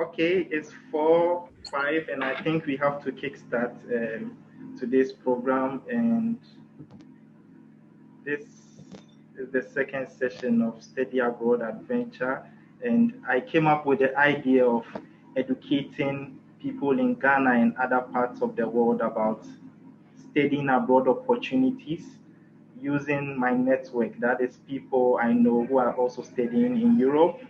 Okay, it's 4:05, and I think we have to kickstart today's program. And this is the second session of Study Abroad Adventure. And I came up with the idea of educating people in Ghana and other parts of the world about studying abroad opportunities using my network. That is people I know who are also studying in Europe,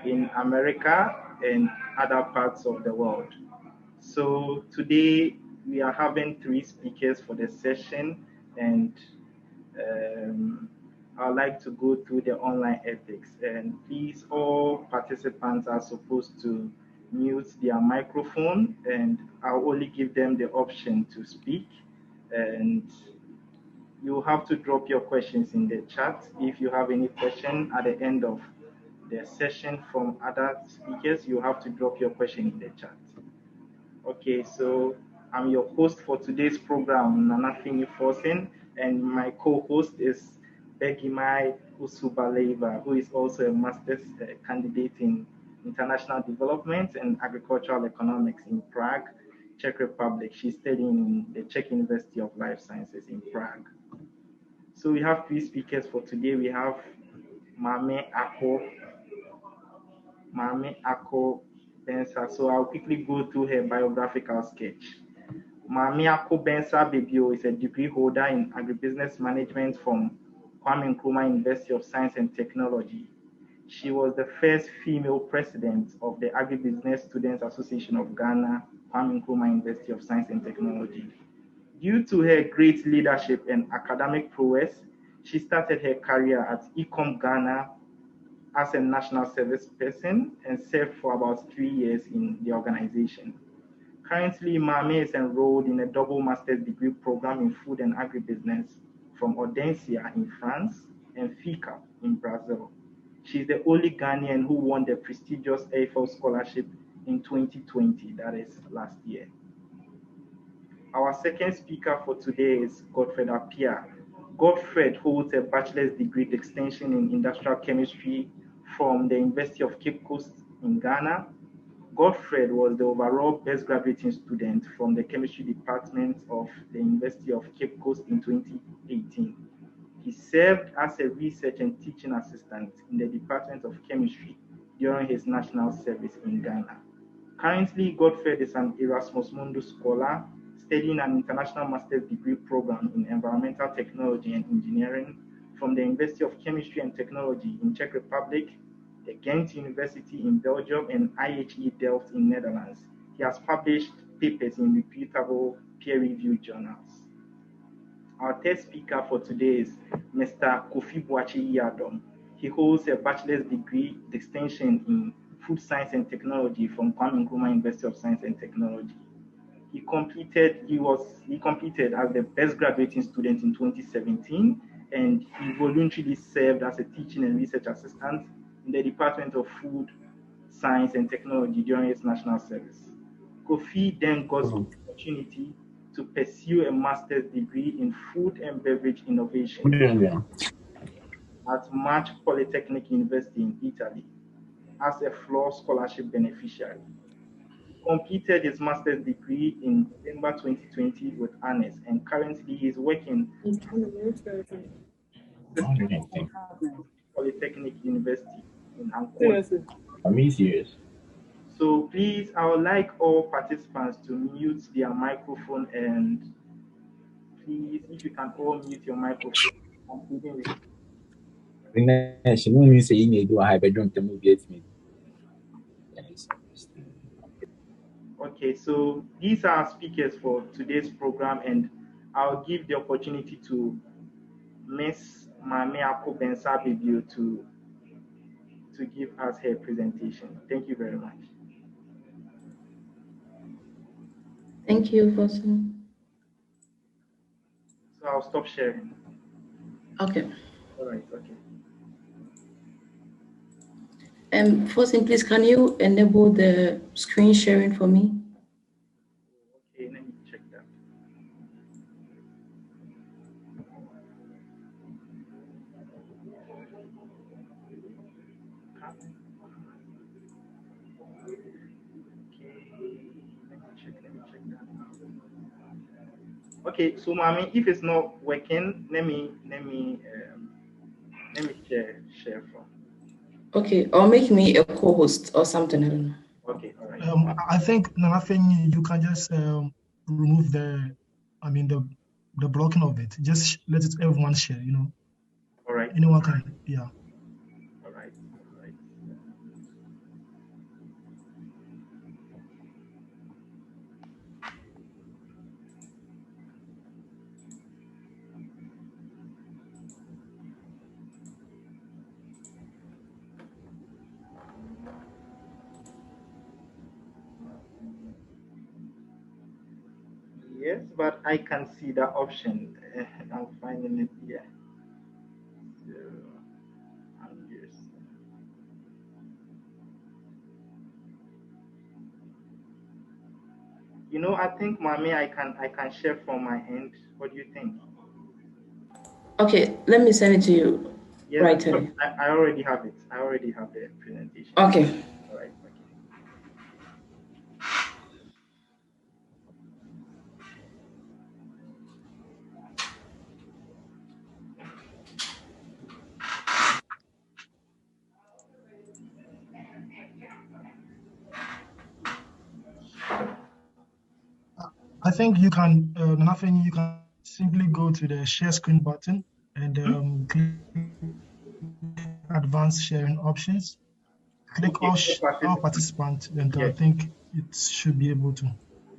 in America, and other parts of the world. So today we are having 3 speakers for the session, and I'd like to go through the online ethics. And please, all participants are supposed to mute their microphone, and I'll only give them the option to speak. And you have to drop your questions in the chat. If you have any question at the end of the session from other speakers, you have to drop your question in the chat. Okay, so I'm your host for today's program, Nanafini Forsen, and my co-host is Begimai Usubaleva, who is also a master's candidate in international development and agricultural economics in Prague, Czech Republic. She's studying in the Czech University of Life Sciences in Prague. So we have 3 speakers for today. We have Mame Ako Bensa. So I'll quickly go through her biographical sketch. Mame Ako Bensa Bebio is a degree holder in agribusiness management from Kwame Nkrumah University of Science and Technology. She was the first female president of the Agribusiness Students Association of Ghana, Kwame Nkrumah University of Science and Technology. Due to her great leadership and academic prowess, she started her career at Ecom Ghana as a national service person and served for about 3 years in the organization. Currently, Mame is enrolled in a double master's degree program in food and agribusiness from Audencia in France and FICA in Brazil. She's the only Ghanaian who won the prestigious AFL scholarship in 2020, that is last year. Our second speaker for today is Godfred Appiah. Godfred holds a bachelor's degree extension in industrial chemistry from the University of Cape Coast in Ghana. Godfred was the overall best graduating student from the chemistry department of the University of Cape Coast in 2018. He served as a research and teaching assistant in the Department of Chemistry during his national service in Ghana. Currently, Godfred is an Erasmus Mundus scholar studying an international master's degree program in environmental technology and engineering from the University of Chemistry and Technology in Czech Republic, the Ghent University in Belgium, and IHE Delft in Netherlands. He has published papers in reputable peer-reviewed journals. Our third speaker for today is Mr. Kofi Boakye Yadom. He holds a bachelor's degree extension in food science and technology from Kwame Nkrumah University of Science and Technology. He completed as the best graduating student in 2017, and he voluntarily served as a teaching and research assistant in the Department of Food Science and Technology during his national service. Kofi then got the opportunity to pursue a master's degree in food and beverage innovation at March Polytechnic University in Italy as a floor scholarship beneficiary. Completed his master's degree in December 2020 with honors, and currently he is working at Polytechnic University in Ankara. I'm serious. So please, I would like all participants to mute their microphone, and please, if you can all mute your microphone, including with Okay, so these are speakers for today's program, and I'll give the opportunity to Ms. Mame Ako Bensa Bibio to give us her presentation. Thank you very much. Thank you, Fosun. So I'll stop sharing. Okay. All right, okay. Fosun, please, can you enable the screen sharing for me? Okay, let me check that. Let me check that. Okay, so mommy, if it's not working, let me share from. Okay, or make me a co-host or something. I don't know. Okay, all right. I think nothing. You can just remove the blocking of it. Just let it everyone share. All right. Anyone can. Yeah. All right. All right. Yes, but I can see the option. I'm finding it here. So, I'm just, I think, mommy, I can share from my end. What do you think? Okay, let me send it to you Yes, right because away. I already have it. I already have the presentation. Okay. All right. Okay. I think you can. Nothing. You can simply go to the share screen button and click advanced sharing options. Click Okay. all Participant. participants, and I Yes. think it should be able to.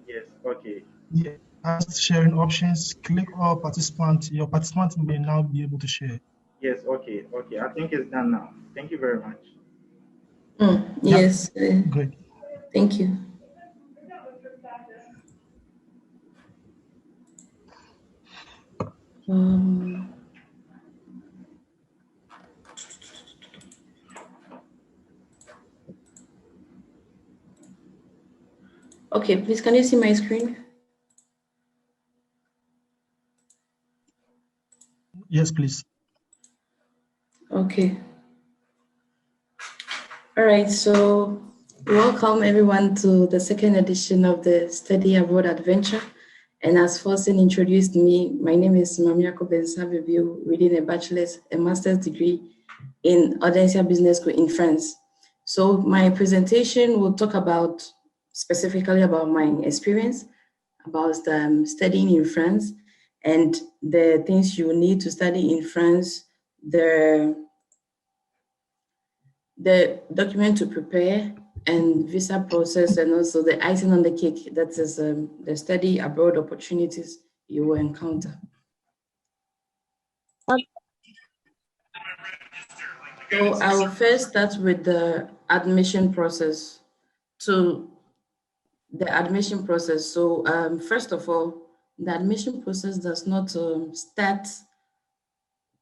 Yes. Okay. Yeah, advanced sharing options. Click all participants. Your participants may now be able to share. Yes. Okay. Okay. I think it's done now. Thank you very much. Yeah, Yes, great. thank you. Um, okay, please, can you see my screen? Yes, please. Okay. All right, so welcome everyone to the second edition of the Study Abroad Adventure. And as Forsen introduced me, my name is Mamiako Bensabibiu, reading a bachelor's and master's degree in Audencia Business School in France. So my presentation will talk about specifically about my experience, about studying in France, and the things you need to study in France, the document to prepare and visa process, and also the icing on the cake, that is the study abroad opportunities you will encounter. So I will first start with the admission process. So the admission process. So first of all, the admission process does not start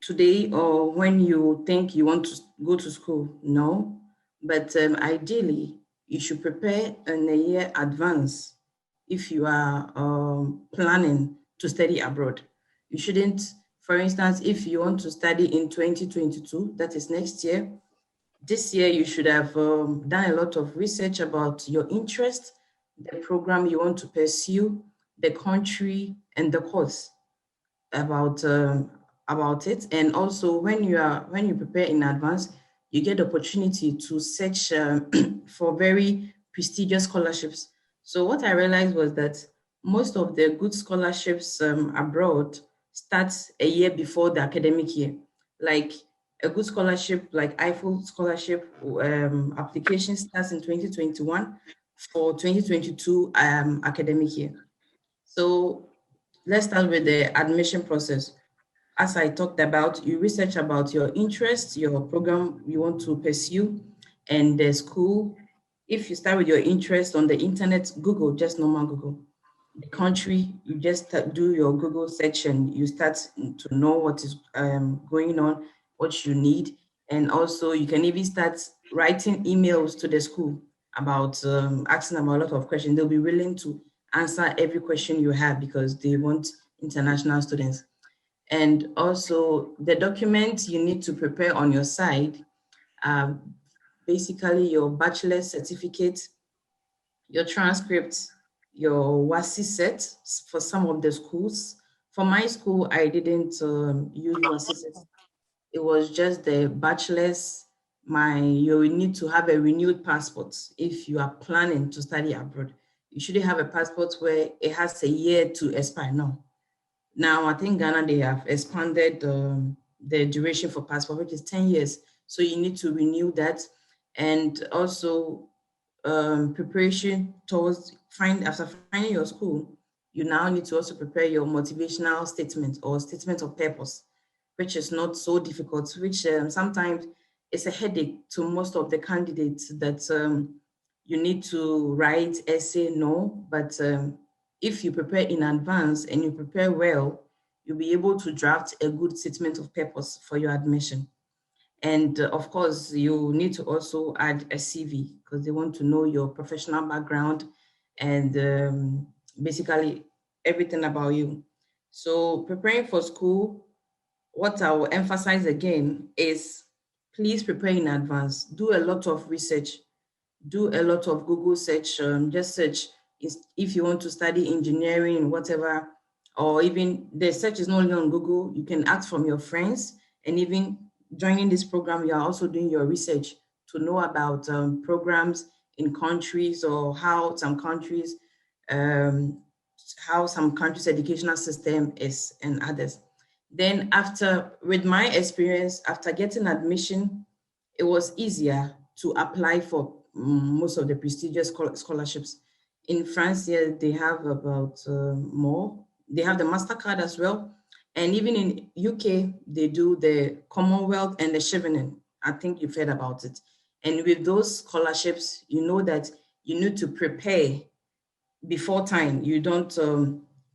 today or when you think you want to go to school. No, but ideally you should prepare in a year advance if you are planning to study abroad. You shouldn't, for instance, if you want to study in 2022, that is next year, this year you should have done a lot of research about your interest, the program you want to pursue, the country, and the course about about it. And also when you prepare in advance, you get the opportunity to search for very prestigious scholarships. So what I realized was that most of the good scholarships abroad starts a year before the academic year. Like a good scholarship like Eiffel scholarship application starts in 2021 for 2022 academic year. So let's start with the admission process. As I talked about, you research about your interests, your program you want to pursue, and the school. If you start with your interest on the internet, Google, just normal Google. The country, you just do your Google search and you start to know what is going on, what you need. And also you can even start writing emails to the school about asking about a lot of questions. They'll be willing to answer every question you have because they want international students. And also the documents you need to prepare on your side are basically your bachelor's certificate, your transcripts, your WASI set for some of the schools. For my school, I didn't use WASI set. It was just the bachelor's. You will need to have a renewed passport if you are planning to study abroad. You shouldn't have a passport where it has a year to expire. No. Now, I think Ghana, they have expanded the duration for passport, which is 10 years. So you need to renew that. And also preparation towards after finding your school, you now need to also prepare your motivational statement or statement of purpose, which is not so difficult, which sometimes it's a headache to most of the candidates that you need to write essay, no, but if you prepare in advance and you prepare well, you'll be able to draft a good statement of purpose for your admission. And of course, you need to also add a CV because they want to know your professional background and basically everything about you. So preparing for school, what I will emphasize again is please prepare in advance. Do a lot of research. Do a lot of Google search. Just search if you want to study engineering, whatever, or even the search is not only on Google. You can ask from your friends, and even joining this program, you are also doing your research to know about programs in countries or how some countries' educational system is and others. Then with my experience, after getting admission, it was easier to apply for most of the prestigious scholarships. In France, yeah, they have about more. They have the MasterCard as well. And even in UK, they do the Commonwealth and the Chevening. I think you've heard about it. And with those scholarships, you know that you need to prepare before time. You don't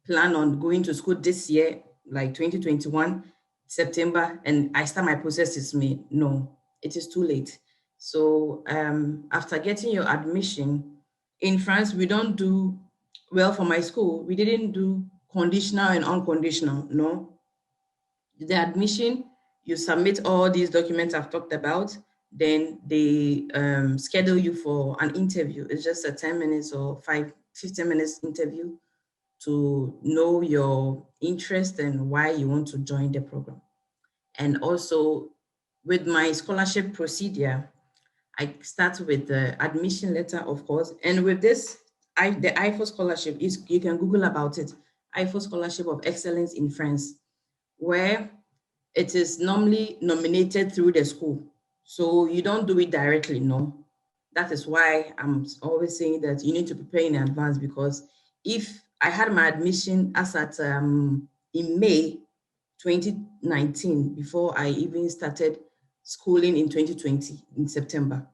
plan on going to school this year, like 2021, September, and I start my process this May. No, it is too late. So after getting your admission, in France, we don't do, well, for my school, we didn't do conditional and unconditional, no. The admission, you submit all these documents I've talked about, then they schedule you for an interview. It's just a 10 minutes or 15 minutes interview to know your interest and why you want to join the program. And also with my scholarship procedure, I start with the admission letter, of course. And with this, the IFO scholarship, you can Google about it, IFO Scholarship of Excellence in France, where it is normally nominated through the school. So you don't do it directly, no. That is why I'm always saying that you need to prepare in advance, because if I had my admission as at in May 2019, before I even started schooling in 2020, in September.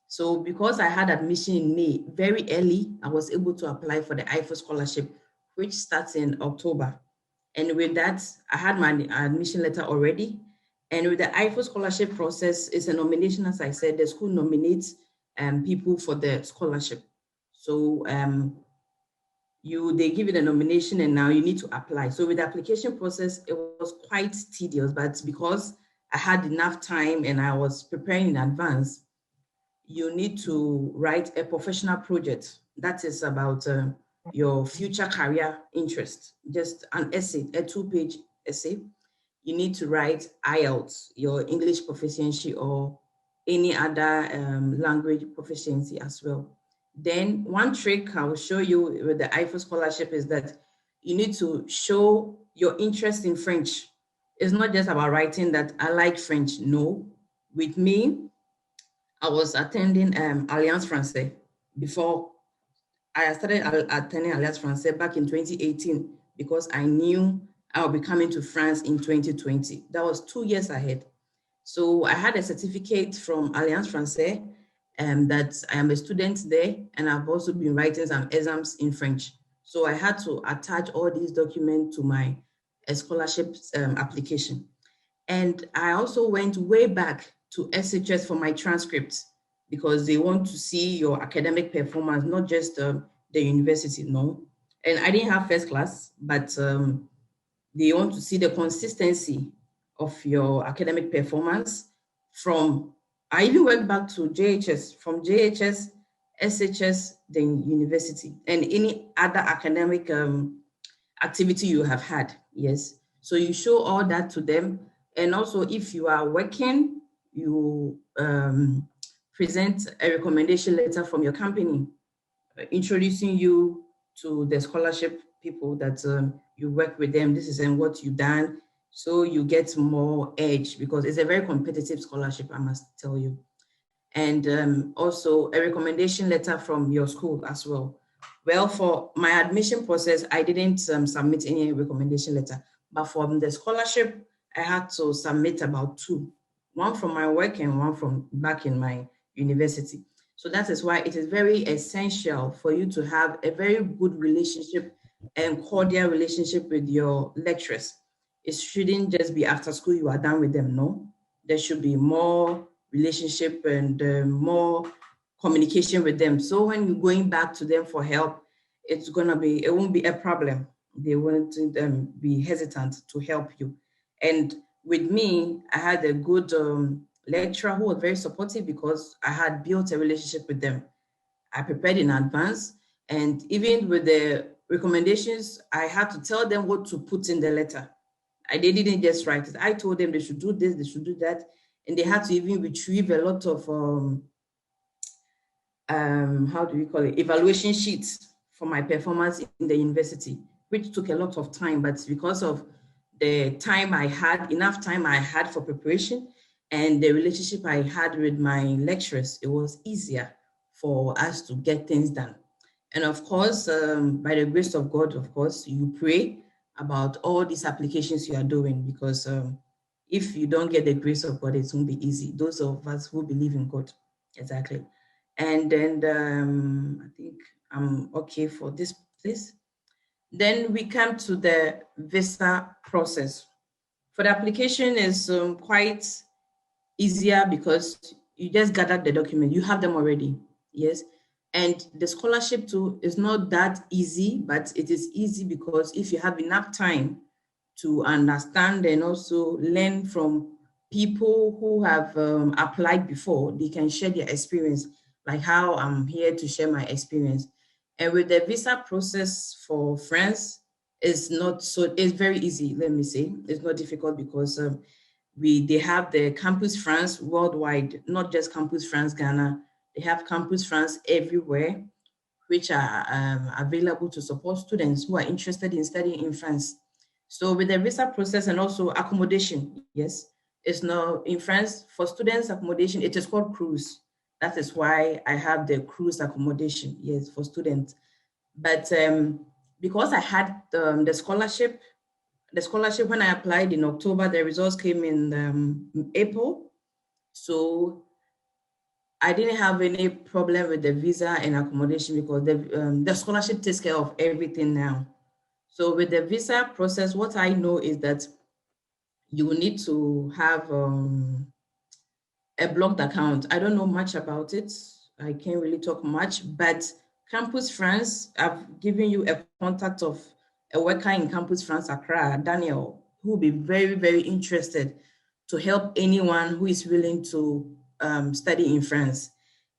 So because I had admission in May, very early, I was able to apply for the IFO scholarship, which starts in October. And with that, I had my admission letter already. And with the IFO scholarship process, it's a nomination, as I said, the school nominates people for the scholarship. So they give you the nomination and now you need to apply. So with the application process, it was quite tedious, but because I had enough time and I was preparing in advance, you need to write a professional project that is about your future career interest, just an essay, a 2-page essay. You need to write IELTS, your English proficiency, or any other language proficiency as well. Then one trick I will show you with the IFO scholarship is that you need to show your interest in French. It's not just about writing that I like French. No, with me, I was attending Alliance Française before I started attending Alliance Française back in 2018 because I knew I would be coming to France in 2020. That was 2 years ahead. So I had a certificate from Alliance Française that I am a student there, and I've also been writing some exams in French. So I had to attach all these documents to my scholarship application. And I also went way back to SHS for my transcripts because they want to see your academic performance, not just the university, no. And I didn't have first class, but they want to see the consistency of your academic performance I even went back to JHS, from JHS, SHS, then university, and any other academic activity you have had. Yes. So you show all that to them. And also, if you are working, you present a recommendation letter from your company introducing you to the scholarship people that you work with them. This is what you've done. So you get more edge because it's a very competitive scholarship, I must tell you. And also a recommendation letter from your school as well. Well, for my admission process, I didn't submit any recommendation letter, but for the scholarship, I had to submit about 2, one from my work and one from back in my university. So that is why it is very essential for you to have a very good relationship and cordial relationship with your lecturers. It shouldn't just be after school you are done with them, no. There should be more relationship and more communication with them. So when you're going back to them for help, it won't be a problem. They won't be hesitant to help you. And with me, I had a good lecturer who was very supportive because I had built a relationship with them. I prepared in advance, and even with the recommendations, I had to tell them what to put in the letter. They didn't just write it. I told them they should do this, they should do that, and they had to even retrieve a lot of evaluation sheets for my performance in the university, which took a lot of time. But because of the time I had, enough time I had for preparation and the relationship I had with my lecturers, it was easier for us to get things done. And of course, by the grace of God, of course, you pray about all these applications you are doing, because if you don't get the grace of God, it won't be easy. Those of us who believe in God, exactly. And then I think I'm okay for this place. Then we come to the visa process. For the application is quite easier because you just gather the document, you have them already, yes. And the scholarship too is not that easy, but it is easy because if you have enough time to understand and also learn from people who have applied before, they can share their experience, like how I'm here to share my experience. And with the visa process for France, it's very easy, let me say. It's not difficult because they have the Campus France worldwide, not just Campus France Ghana. They have Campus France everywhere, which are available to support students who are interested in studying in France. So with the visa process and also accommodation, yes, it's now in France for students accommodation, it is called cruise. That is why I have the cruise accommodation, yes, for students. But because I had the scholarship when I applied in October, the results came in April. So I didn't have any problem with the visa and accommodation because the scholarship takes care of everything now. So with the visa process, what I know is that you will need to have a blocked account. I don't know much about it. I can't really talk much, but Campus France, I've given you a contact of a worker in Campus France Accra, Daniel, who will be very, very interested to help anyone who is willing to study in France.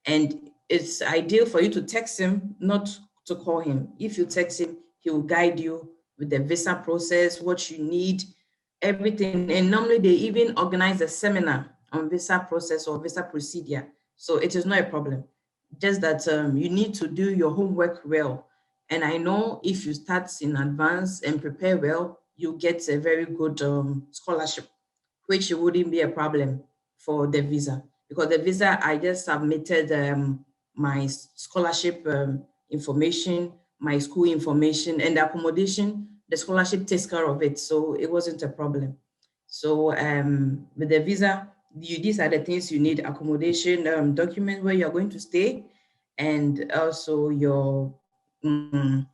And it's ideal for you to text him, not to call him. If you text him, he will guide you with the visa process, what you need, everything. And normally they even organize a seminar on visa process or visa procedure. So it is not a problem. Just that you need to do your homework well. And I know if you start in advance and prepare well, you get a very good scholarship, which wouldn't be a problem for the visa. Because the visa, I just submitted my scholarship information, my school information, and the accommodation. The scholarship takes care of it, so it wasn't a problem. So with the visa, these are the things you need: accommodation, document where you're going to stay, and also your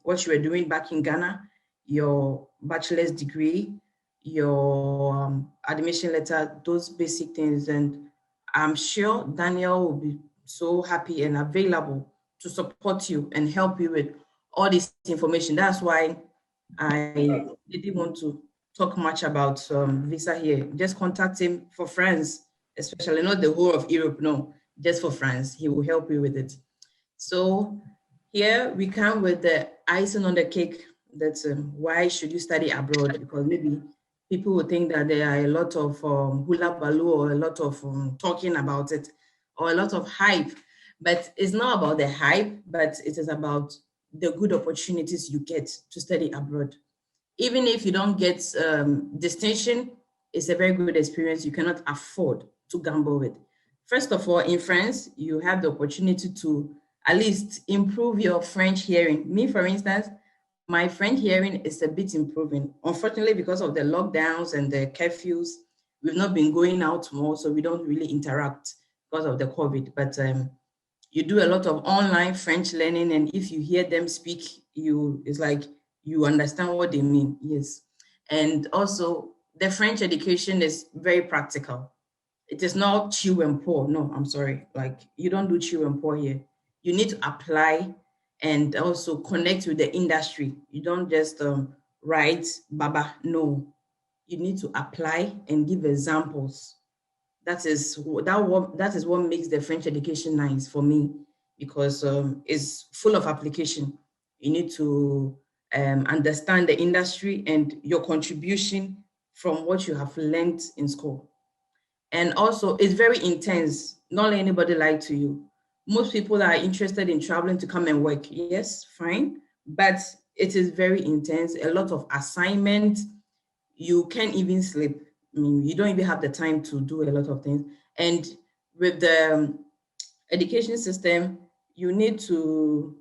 what you were doing back in Ghana, your bachelor's degree, your admission letter, those basic things. And I'm sure Daniel will be so happy and available to support you and help you with all this information. That's why I didn't want to talk much about visa here. Just contact him for France, especially not the whole of Europe, no, just for France. He will help you with it. So here we come with the icing on the cake. That's why should you study abroad? Because maybe people will think that there are a lot of hula baloo or a lot of talking about it or a lot of hype. But it's not about the hype, but it is about the good opportunities you get to study abroad. Even if you don't get distinction, it's a very good experience you cannot afford to gamble with. First of all, in France, you have the opportunity to at least improve your French hearing. Me, for instance, my French hearing is a bit improving. Unfortunately, because of the lockdowns and the curfews, we've not been going out more, so we don't really interact because of the COVID. But you do a lot of online French learning, and if you hear them speak, it's like you understand what they mean. Yes. And also the French education is very practical. It is not chew and pour. No, I'm sorry. Like you don't do chew and pour here. You need to apply and also connect with the industry. You don't just write baba. No, you need to apply and give examples. That is what makes the French education nice for me, because it's full of application. You need to understand the industry and your contribution from what you have learned in school. And also, it's very intense. Not let anybody lie to you. Most people are interested in traveling to come and work. Yes, fine. But it is very intense. A lot of assignments. You can't even sleep. I mean, you don't even have the time to do a lot of things. And with the education system, you need to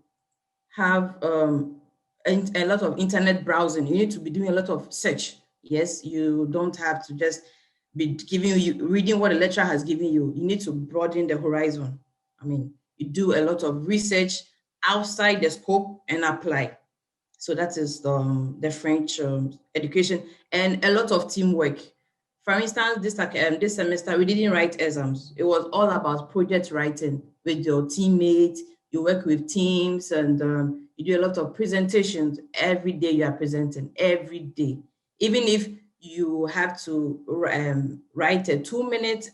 have a lot of internet browsing. You need to be doing a lot of search. Yes, you don't have to just be reading what the lecturer has given you. You need to broaden the horizon. I mean, you do a lot of research outside the scope and apply. So that is the French education, and a lot of teamwork. For instance, this semester, we didn't write exams. It was all about project writing with your teammates. You work with teams, and you do a lot of presentations. Every day you are presenting, every day. Even if you have to write a 2-minute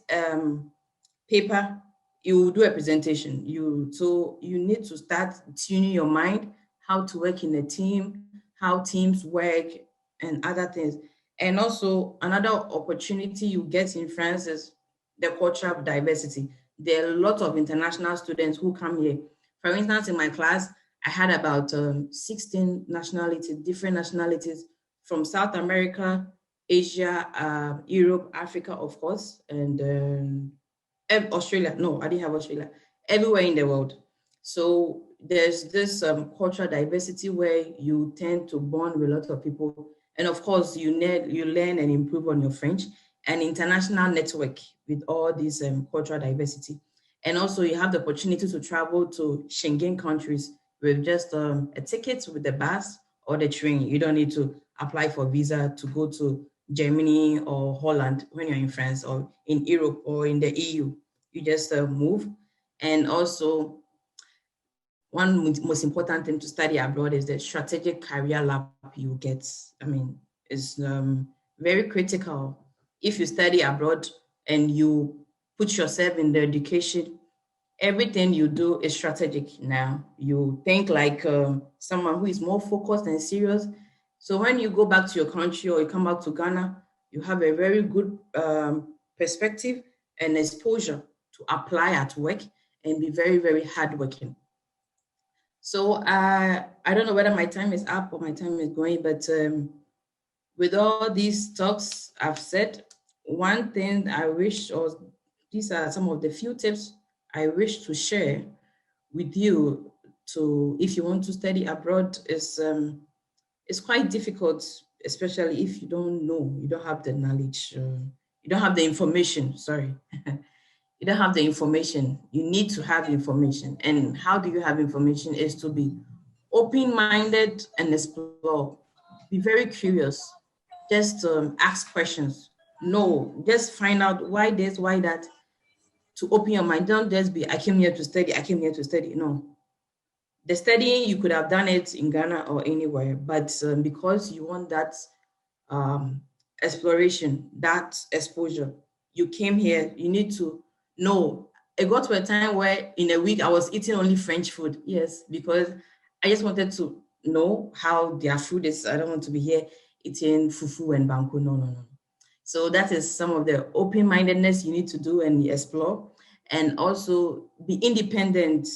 paper, you do a presentation. So you need to start tuning your mind, how to work in a team, how teams work, and other things. And also another opportunity you get in France is the cultural diversity. There are a lot of international students who come here. For instance, in my class, I had about 16 nationalities, different nationalities from South America, Asia, Europe, Africa, of course, and Australia. No, I didn't have Australia. Everywhere in the world. So there's this cultural diversity where you tend to bond with a lot of people. And of course, you learn and improve on your French, and international network with all this cultural diversity. And also you have the opportunity to travel to Schengen countries with just a ticket with the bus or the train. You don't need to apply for visa to go to Germany or Holland when you're in France or in Europe or in the EU. You just move. And also, one most important thing to study abroad is the strategic career lab you get. I mean, it's very critical. If you study abroad and you put yourself in the education, everything you do is strategic now. You think like someone who is more focused and serious. So when you go back to your country or you come back to Ghana, you have a very good perspective and exposure to apply at work and be very, very hardworking. So I don't know whether my time is up or my time is going, but with all these talks I've said, one thing I wish, or these are some of the few tips I wish to share with you if you want to study abroad, is it's quite difficult, especially if you don't know, you don't have the knowledge, you don't have the information, sorry. You don't have the information. You need to have information. And how do you have information is to be open-minded and explore. Be very curious. Just ask questions. No, just find out why this, why that, to open your mind. Don't just be, I came here to study, I came here to study. No. The studying, you could have done it in Ghana or anywhere, but because you want that exploration, that exposure, you came here, you need to know it got to a time where in a week I was eating only French food. Yes, because I just wanted to know how their food is. I don't want to be here eating fufu and banku. No. So that is some of the open-mindedness you need to do and explore, and also be independent,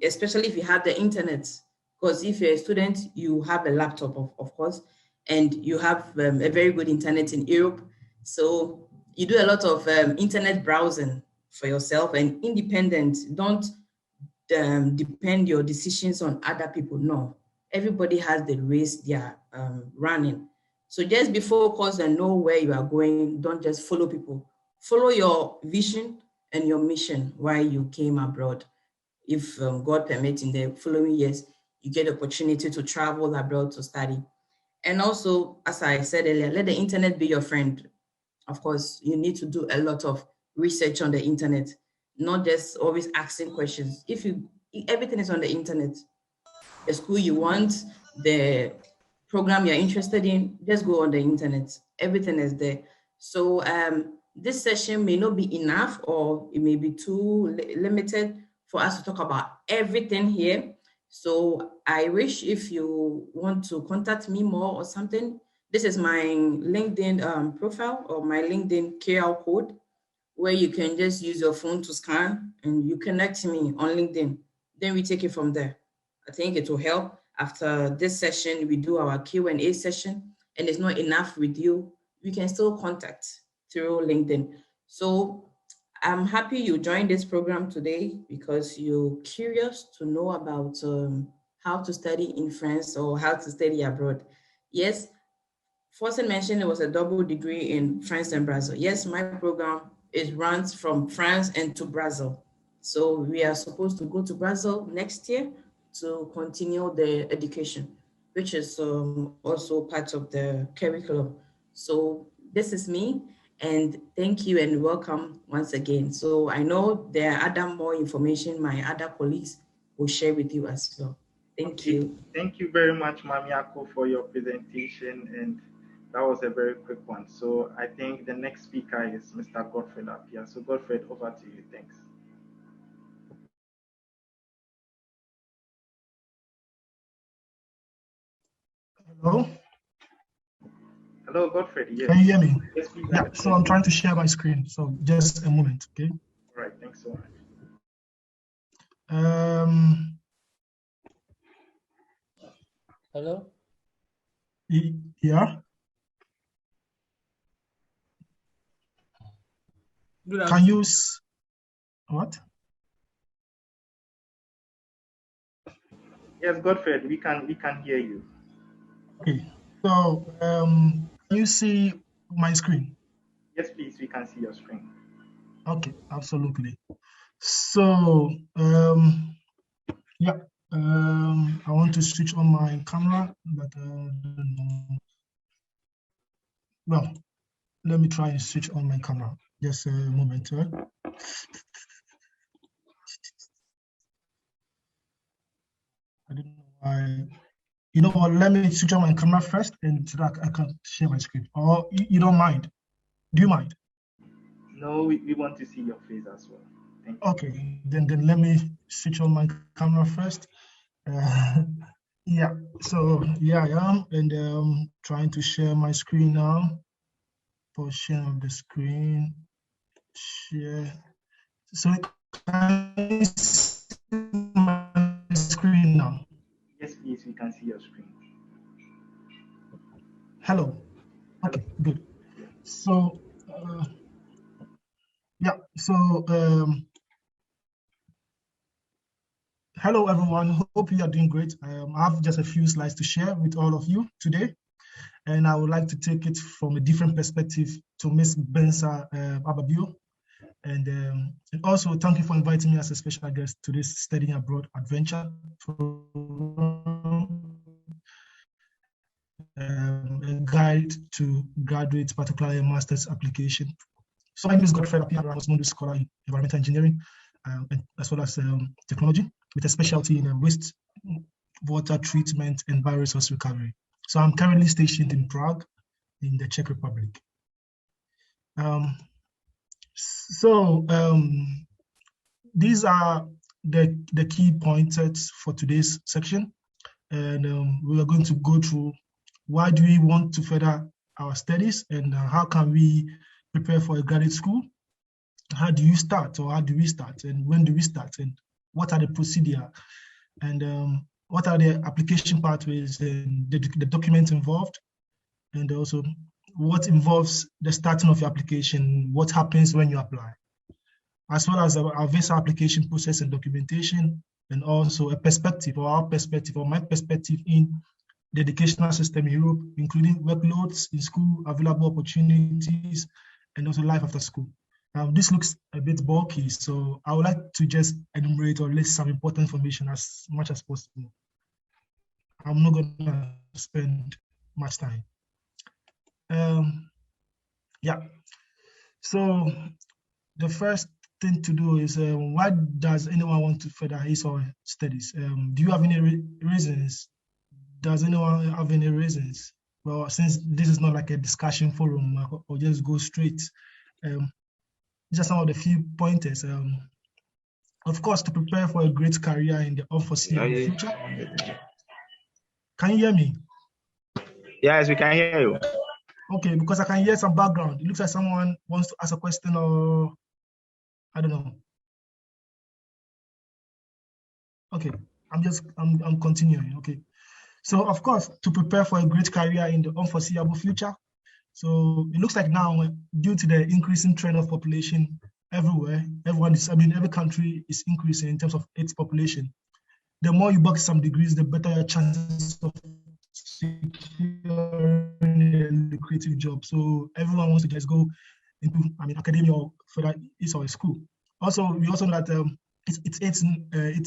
especially if you have the internet. Because if you're a student, you have a laptop, of course, and you have a very good internet in Europe. So you do a lot of internet browsing for yourself and independent. Don't depend your decisions on other people. No, everybody has the race they are running. So just be focused and know where you are going. Don't just follow people. Follow your vision and your mission why you came abroad. If God permits, in the following years, you get the opportunity to travel abroad to study. And also, as I said earlier, let the internet be your friend. Of course, you need to do a lot of research on the internet, not just always asking questions. Everything is on the internet, the school you want, the program you're interested in, just go on the internet. Everything is there. So this session may not be enough, or it may be too limited for us to talk about everything here. So I wish if you want to contact me more or something, this is my LinkedIn profile or my LinkedIn QR code, where you can just use your phone to scan and you connect me on LinkedIn. Then we take it from there. I think it will help. After this session, we do our Q&A session, and it's not enough with you, we can still contact through LinkedIn. So I'm happy you joined this program today because you're curious to know about how to study in France or how to study abroad. Yes, Forsen mentioned it was a double degree in France and Brazil. Yes, my program runs from France and to Brazil. So we are supposed to go to Brazil next year to continue the education, which is also part of the curriculum. So this is me, and thank you and welcome once again. So I know there are other more information my other colleagues will share with you as well. Thank you. Thank you very much, Mamiako, for your presentation, and that was a very quick one. So I think the next speaker is Mr. Godfred Appiah. So Godfred, over to you. Thanks. Hello? Hello, Godfred. Yes. Can you hear me? Yes, please. Yeah, so I'm trying to share my screen. So just a moment, okay? All right, thanks so much. Hello? Yeah? Good Can you, what? Yes, Godfred, we can hear you. Okay, so can you see my screen? Yes, please, we can see your screen. Okay, absolutely. So yeah, I want to switch on my camera, but I don't know. Well, let me try and switch on my camera. Just a moment. I don't know why. You know what? Let me switch on my camera first, and so that I can share my screen. Or you don't mind? Do you mind? No, we want to see your face as well. Thank you. Okay, then let me switch on my camera first. Yeah, so yeah, I am, and trying to share my screen now. For sharing of the screen, share. So can you see my screen now? Yes, please, we can see your screen. Hello. Okay, good. So yeah, so hello everyone. Hope you are doing great. I have just a few slides to share with all of you today, and I would like to take it from a different perspective to Ms. Bensa Ababio. And also thank you for inviting me as a special guest to this studying abroad adventure a guide to graduate, particularly a master's application. So my name is Godfred Appiah. I'm a postgraduate scholar in environmental engineering, as well as technology, with a specialty in waste water treatment and bioresource recovery. So I'm currently stationed in Prague, in the Czech Republic. these are the key pointers for today's section. And we are going to go through why do we want to further our studies, and how can we prepare for a graduate school? How do you start, or how do we start, and when do we start, and what are the procedure, and what are the application pathways and the documents involved, and also what involves the starting of your application, what happens when you apply, as well as our visa application process and documentation, and also a perspective, or our perspective, or my perspective in the educational system in Europe, including workloads in school, available opportunities, and also life after school. This looks a bit bulky, so I would like to just enumerate or list some important information as much as possible. I'm not going to spend much time. Yeah, so the first thing to do is, why does anyone want to further his or her studies? Do you have any reasons? Does anyone have any reasons? Well, since this is not like a discussion forum, I'll just go straight. These are some of the few pointers. Of course, to prepare for a great career in the unforeseeable future. Can you hear me? Yes, we can hear you. Okay, because I can hear some background. It looks like someone wants to ask a question, or I don't know. Okay, I'm continuing. Okay, so of course, to prepare for a great career in the unforeseeable future. So it looks like now, due to the increasing trend of population everywhere, every country is increasing in terms of its population. The more you box some degrees, the better your chances of securing a lucrative job. So everyone wants to just go into, academia or further his or a school. Also, we also know that it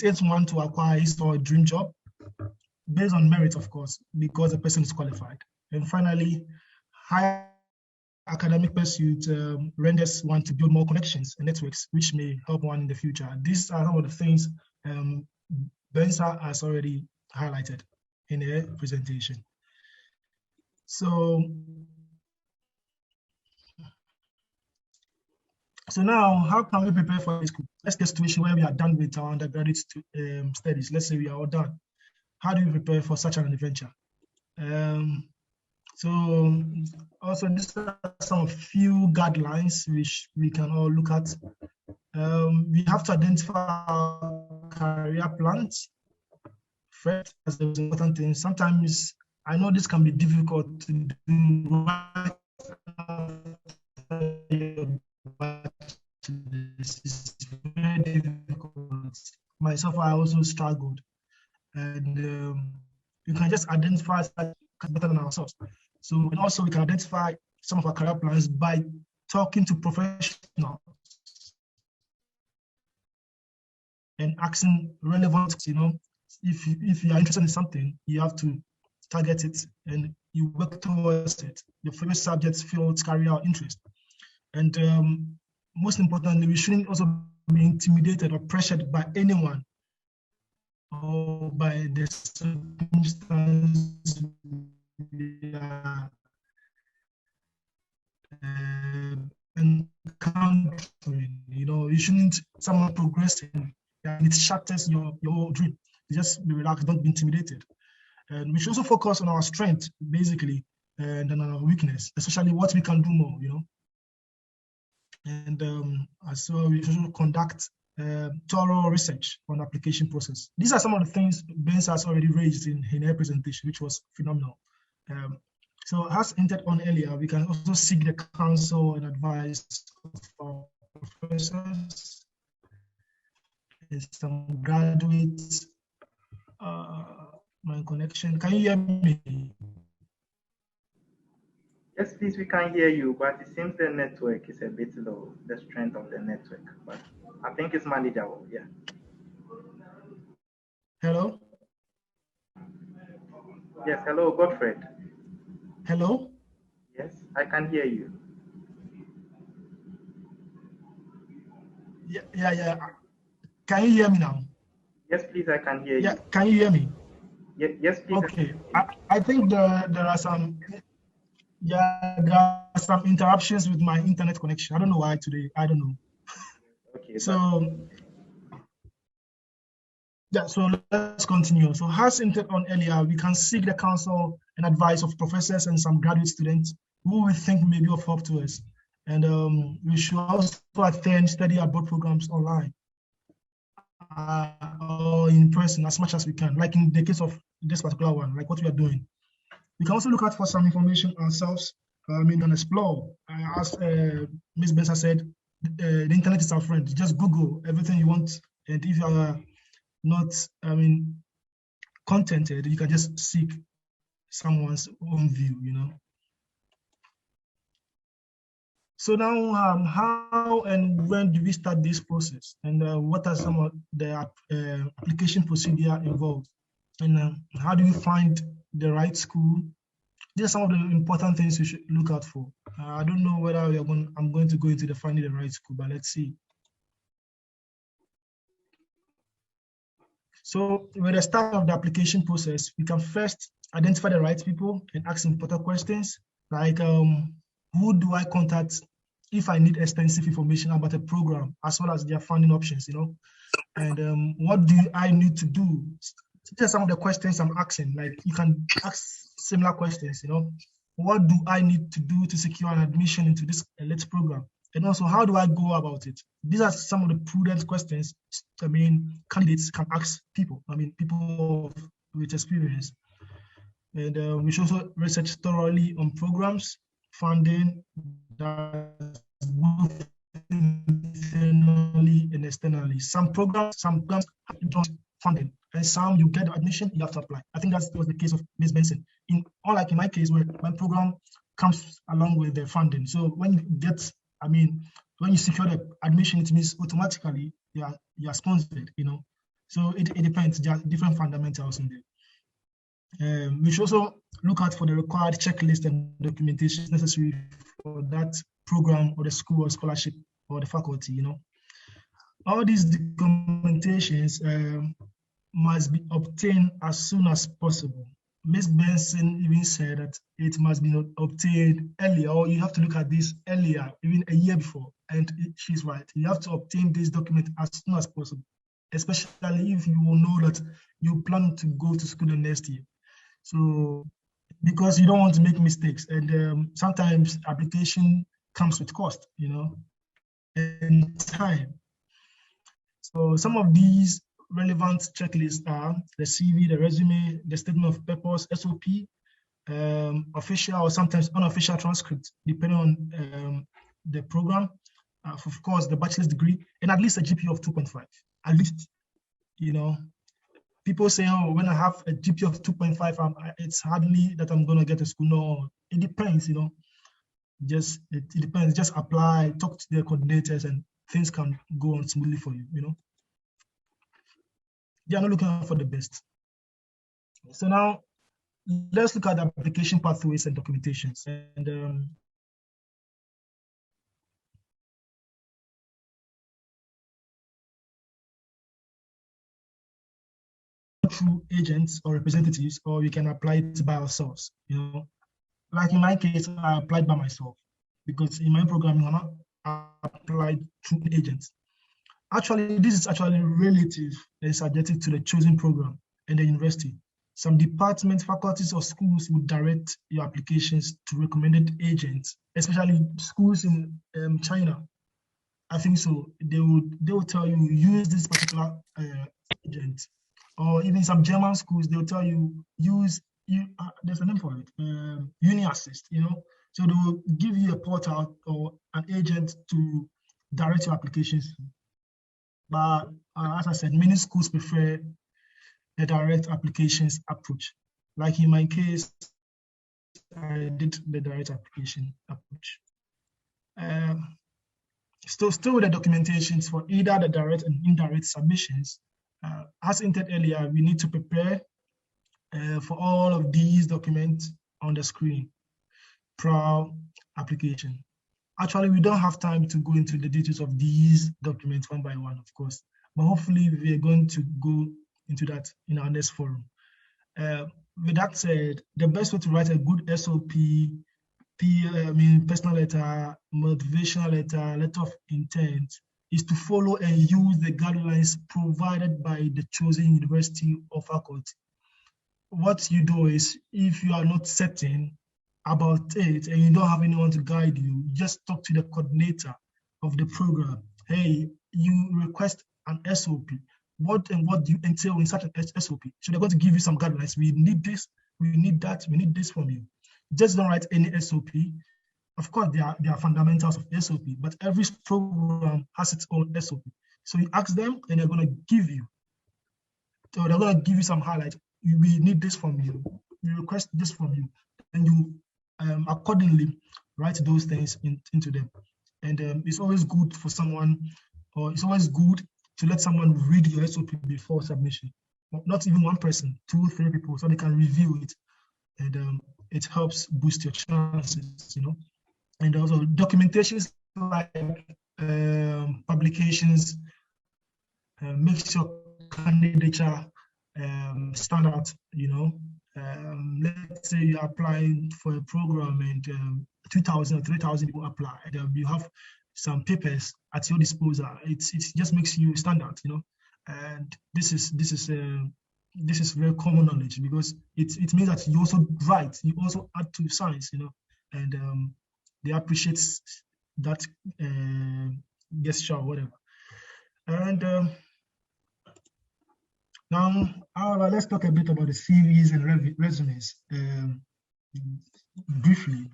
aids one to acquire his or a dream job based on merit, of course, because the person is qualified. And finally, high academic pursuit renders one to build more connections and networks, which may help one in the future. These are some of the things Bensa has already highlighted in her presentation. So now, how can we prepare for this school? Let's get a situation where we are done with our undergraduate studies. Let's say we are all done. How do we prepare for such an adventure? So also, these are some few guidelines which we can all look at. We have to identify our career plans first, as the important thing. Sometimes I know this can be difficult to do right after, but it's very difficult. Myself, I also struggled, and you can just identify better than ourselves. So, and also we can identify some of our career plans by talking to professionals and asking relevant, if you are interested in something, you have to target it and you work towards it. Your favorite subjects, fields, career, or interest. And most importantly, we shouldn't also be intimidated or pressured by anyone or by the circumstances we are encountering. You shouldn't someone progressing and it shatters your dream. Just be relaxed, don't be intimidated. And we should also focus on our strength, basically, and on our weakness, especially what we can do more, And as well, we should conduct thorough research on the application process. These are some of the things Ben has already raised in her presentation, which was phenomenal. So as hinted on earlier, we can also seek the counsel and advice of our professors and some graduates. My connection, can you hear me? Yes, please, we can hear you, but it seems the network is a bit low, the strength of the network, but I think it's manageable, yeah. Hello? Yes, hello, Godfred. Hello? Yes, I can hear you. Yeah. Can you hear me now? Yes, please, I can hear you. Yeah, can you hear me? Yes, please. Okay, I think there are some interruptions with my internet connection. I don't know why today. I don't know. Okay. So Yeah, so let's continue. So as hinted on earlier, we can seek the counsel and advice of professors and some graduate students who we think may be of help to us. And we should also attend study abroad programs online or in person as much as we can, like in the case of this particular one, like what we are doing. We can also look out for some information ourselves, and explore. As Ms. Bensa said, the internet is our friend. Just Google everything you want, and if you are not, contented, you can just seek someone's own view. So now, how and when do we start this process, and what are some of the application procedure involved, and how do you find the right school? These are some of the important things you should look out for. I don't know whether I'm going to go into the finding the right school, but let's see. So with the start of the application process, we can first identify the right people and ask important questions like, who do I contact if I need extensive information about a program as well as their funding options, and what do I need to do? These are some of the questions I'm asking. Like, you can ask similar questions, what do I need to do to secure an admission into this elite program? And also, how do I go about it? These are some of the prudent questions, candidates can ask people, people with experience. And we should also research thoroughly on programs, funding, both internally and externally. Some programs have funding, and some you get admission, you have to apply. I think that was the case of Ms. Benson. Unlike in my case, where my program comes along with the funding. So when you get, when you secure the admission, it means automatically you are sponsored, So it depends. There are different fundamentals in there. We should also look out for the required checklist and documentation necessary for that program or the school or scholarship or the faculty, All these documentations must be obtained as soon as possible. Ms. Benson even said that it must be obtained earlier, or you have to look at this earlier, even a year before. And she's right. You have to obtain this document as soon as possible, especially if you will know that you plan to go to school the next year. So, because you don't want to make mistakes, and sometimes application comes with cost, and time. So some of these relevant checklists are the CV, the resume, the statement of purpose, SOP, official or sometimes unofficial transcript, depending on the program. Of course, the bachelor's degree, and at least a GPA of 2.5. At least, people say, oh, when I have a GPA of 2.5, it's hardly that I'm going to get to school. No, it depends, it depends. Just apply, talk to the coordinators, and things can go on smoothly for you, They are not looking for the best. So now, let's look at the application pathways and documentations. And through agents or representatives, or we can apply it by ourselves. Like in my case, I applied by myself because in my programming, I applied through agents. Actually, this is actually relative and subjective to the chosen program and the university. Some departments, faculties, or schools would direct your applications to recommended agents, especially schools in China. I think so. They will tell you use this particular agent, or even some German schools they'll tell you use there's a name for it, Uni Assist. So they will give you a portal or an agent to direct your applications. But as I said, many schools prefer the direct applications approach. Like in my case, I did the direct application approach. Still with the documentations for either the direct and indirect submissions, as hinted earlier, we need to prepare for all of these documents on the screen prior application. Actually, we don't have time to go into the details of these documents one by one, of course, but hopefully we are going to go into that in our next forum. With that said, the best way to write a good SOP, personal letter, motivational letter, letter of intent, is to follow and use the guidelines provided by the chosen university or faculty. What you do is, if you are not certain about it and you don't have anyone to guide you, just talk to the coordinator of the program. Hey, you request an SOP. What and what do you entail in such an SOP? So they're going to give you some guidelines. We need this, we need that, we need this from you. Just don't write any SOP. Of course, there are fundamentals of SOP, but every program has its own SOP. So you ask them and they're going to give you. So they're going to give you some highlights. We need this from you. We request this from you. And you accordingly write those things into them. And it's always good for someone, or it's always good to let someone read your SOP before submission. Not even one person, 2, 3 people, so they can review it. And it helps boost your chances, you know. And also documentations like publications, make sure candidature stand out, you know. Let's say you're applying for a program and 2,000 or 3,000 people apply. You have some papers at your disposal. It just makes you stand out, you know. And this is very common knowledge, because it means that you also write, you also add to science, you know, and they appreciate that gesture or whatever. And now, let's talk a bit about the CVs and resumes briefly.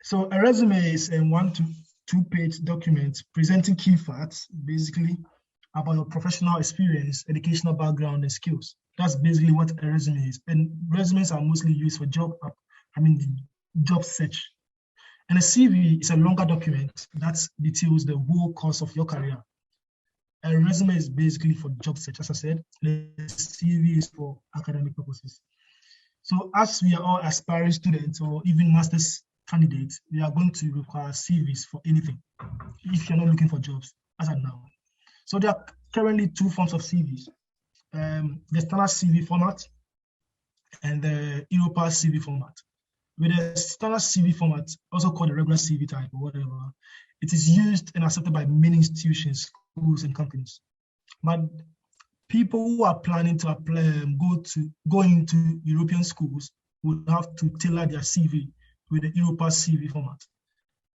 So a resume is a 1 to 2 page document presenting key facts, basically, about your professional experience, educational background, and skills. That's basically what a resume is. And resumes are mostly used for job search. And a CV is a longer document that details the whole course of your career. A resume is basically for job search, as I said. The CV is for academic purposes. So as we are all aspiring students or even master's candidates, we are going to require CVs for anything if you're not looking for jobs as of now. So there are currently 2 forms of CVs. The standard CV format and the Europa CV format. With the standard CV format, also called the regular CV type or whatever, it is used and accepted by many institutions, schools, and companies. But people who are planning to apply, go into European schools would have to tailor their CV with the Europa CV format.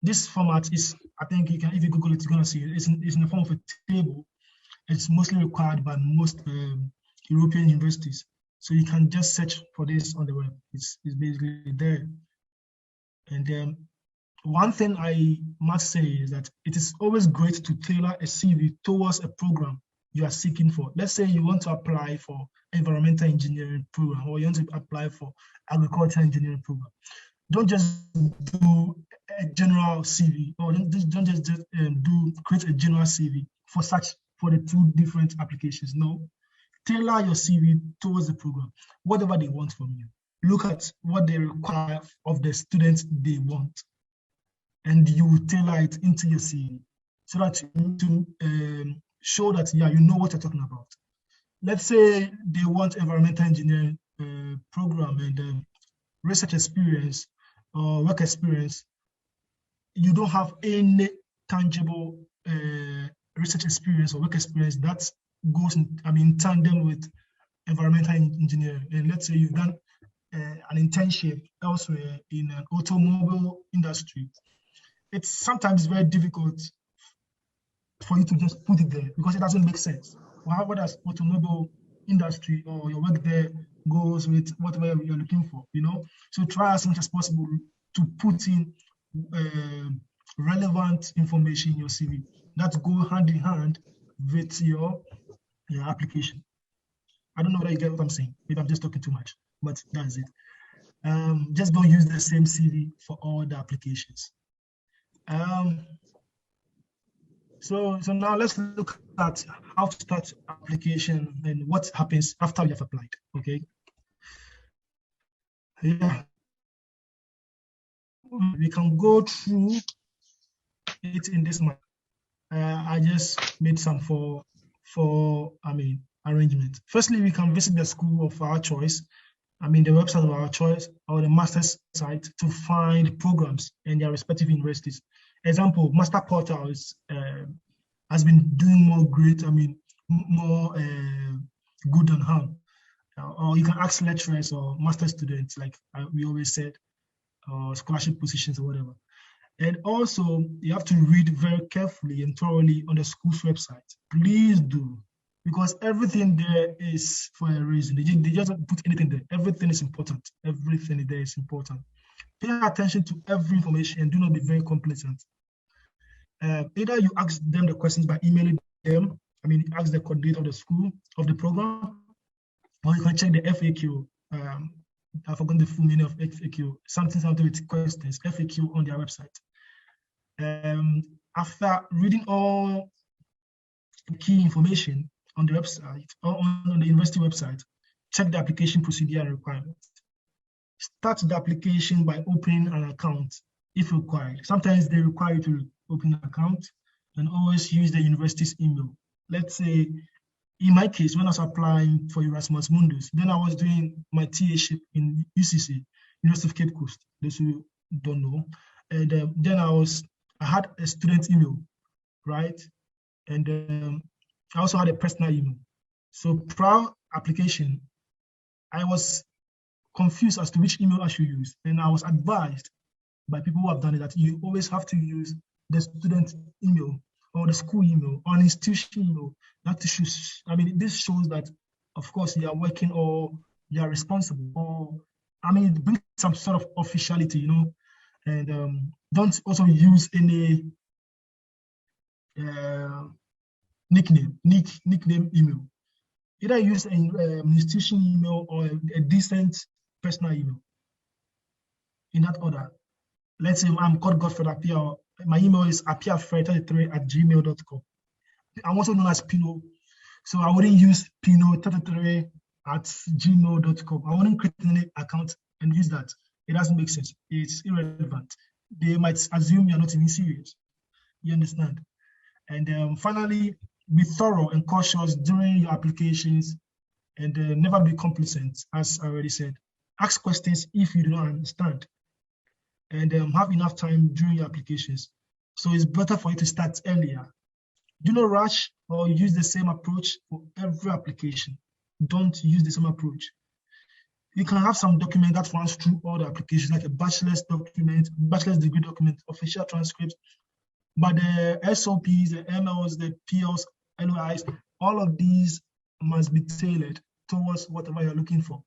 This format is, I think you can, if you Google it, you're going to see it. It's in the form of a table. It's mostly required by most European universities. So you can just search for this on the web. It's basically there. And one thing I must say is that it is always great to tailor a CV towards a program you are seeking for. Let's say you want to apply for environmental engineering program, or you want to apply for agriculture engineering program. Don't just do a general CV, or don't just create a general CV for the 2 different applications. No, tailor your CV towards the program, whatever they want from you. Look at what they require of the students they want, and you tailor it into your CV so that to show that, yeah, you know what you're talking about. Let's say they want environmental engineering program and research experience or work experience. You don't have any tangible research experience or work experience that goes in tandem with environmental engineering. And let's say you've done an internship elsewhere in an automobile industry. It's sometimes very difficult for you to just put it there because it doesn't make sense. How does automobile industry or your work there goes with whatever you're looking for, you know? So try as much as possible to put in relevant information in your CV that go hand in hand with your application. I don't know whether you get what I'm saying. Maybe I'm just talking too much, but that's it. Just don't use the same CV for all the applications. So now let's look at how to start application and what happens after you have applied. Okay. Yeah. We can go through it in this manner. I just made some for arrangement. Firstly, we can visit the school of our choice. The website of our choice or the master's site to find programs in their respective universities. example, Master Portal has been doing more great, more good than harm. Or you can ask lecturers or master students, like we always said, or scholarship positions or whatever. And also, you have to read very carefully and thoroughly on the school's website. Please do, because everything there is for a reason. They just don't put anything there. Everything is important. Everything there is important. Pay attention to every information and do not be very complacent. Either you ask them the questions by emailing them, ask the coordinator of the school, of the program, or you can check the FAQ. I forgot the full meaning of FAQ, something with questions, FAQ on their website. After reading all the key information on the website or on the university website, check the application procedure and requirements. Start the application by opening an account if required. Sometimes they require you to open an account, and always use the university's email. Let's say, in my case, when I was applying for Erasmus Mundus, then I was doing my TA-ship in UCC, University of Cape Coast, those who don't know. And then I had a student email, right? And I also had a personal email. So prior application, I was confused as to which email I should use. And I was advised by people who have done it that you always have to use the student email or the school email or an institution email. That shows, this shows that, of course, you are working or you are responsible, or it brings some sort of officiality, and don't also use any nickname email. Either use an institution email or a decent personal email, in that order. Let's say I'm called Godfred Apia. My email is apiafred33@gmail.com. I'm also known as Pino, so I wouldn't use Pino33@gmail.com. I wouldn't create an account and use that. It doesn't make sense. It's irrelevant. They might assume you're not even serious. You understand? And finally, be thorough and cautious during your applications, and never be complacent, as I already said. Ask questions if you do not understand, and have enough time during your applications. So it's better for you to start earlier. Do not rush or use the same approach for every application. Don't use the same approach. You can have some document that runs through all the applications, like a bachelor's document, bachelor's degree document, official transcripts, but the SOPs, the MLs, the PLs, LOIs, all of these must be tailored towards whatever you're looking for.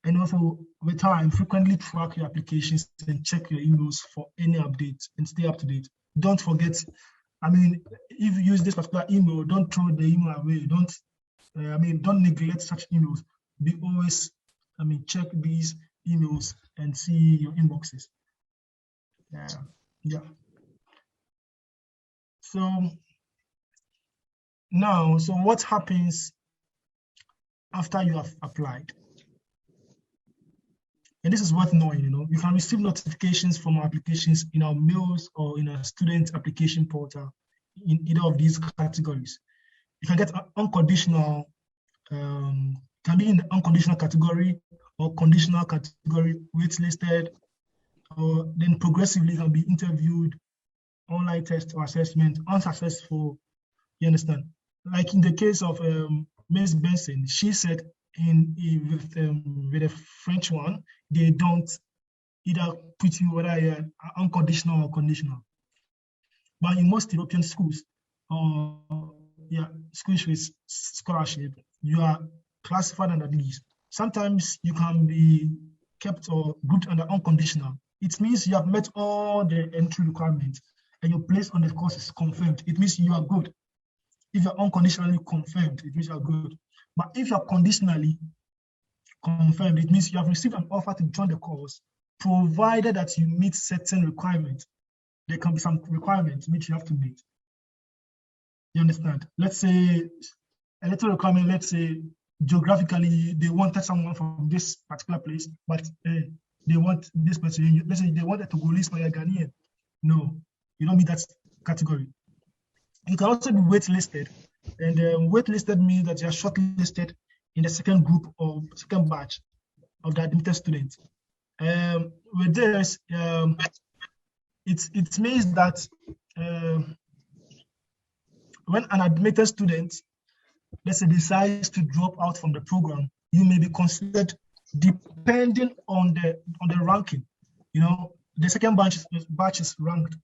And also, with time, frequently track your applications and check your emails for any updates and stay up to date. Don't forget, if you use this particular email, don't throw the email away. Don't neglect such emails. Be always, check these emails and see your inboxes. Yeah. So what happens after you have applied? And this is worth knowing, you can receive notifications from our applications in our mails or in our student application portal in either of these categories. You can get unconditional, can be in the unconditional category or conditional category, waitlisted, or then progressively can be interviewed, online test or assessment, unsuccessful. You understand? Like in the case of Ms. Benson, she said with a French one, they don't either put you whether you're unconditional or conditional. But in most European schools, schools with scholarship, you are classified under these. Sometimes you can be kept or grouped under unconditional. It means you have met all the entry requirements and your place on the course is confirmed. It means you are good. If you're unconditionally confirmed, it means you are good. But if you're conditionally confirmed, it means you have received an offer to join the course, provided that you meet certain requirements. There can be some requirements which you have to meet. You understand? Let's say a little requirement, let's say geographically, they wanted someone from this particular place, but they want this person. Let's say they wanted to go list by a Ghanaian. No, you don't meet that category. You can also be waitlisted, and waitlisted means that you are shortlisted in the second group or second batch of the admitted students. With this, it means that when an admitted student, let's say, decides to drop out from the program, you may be considered depending on the ranking. You know, the second batch is ranked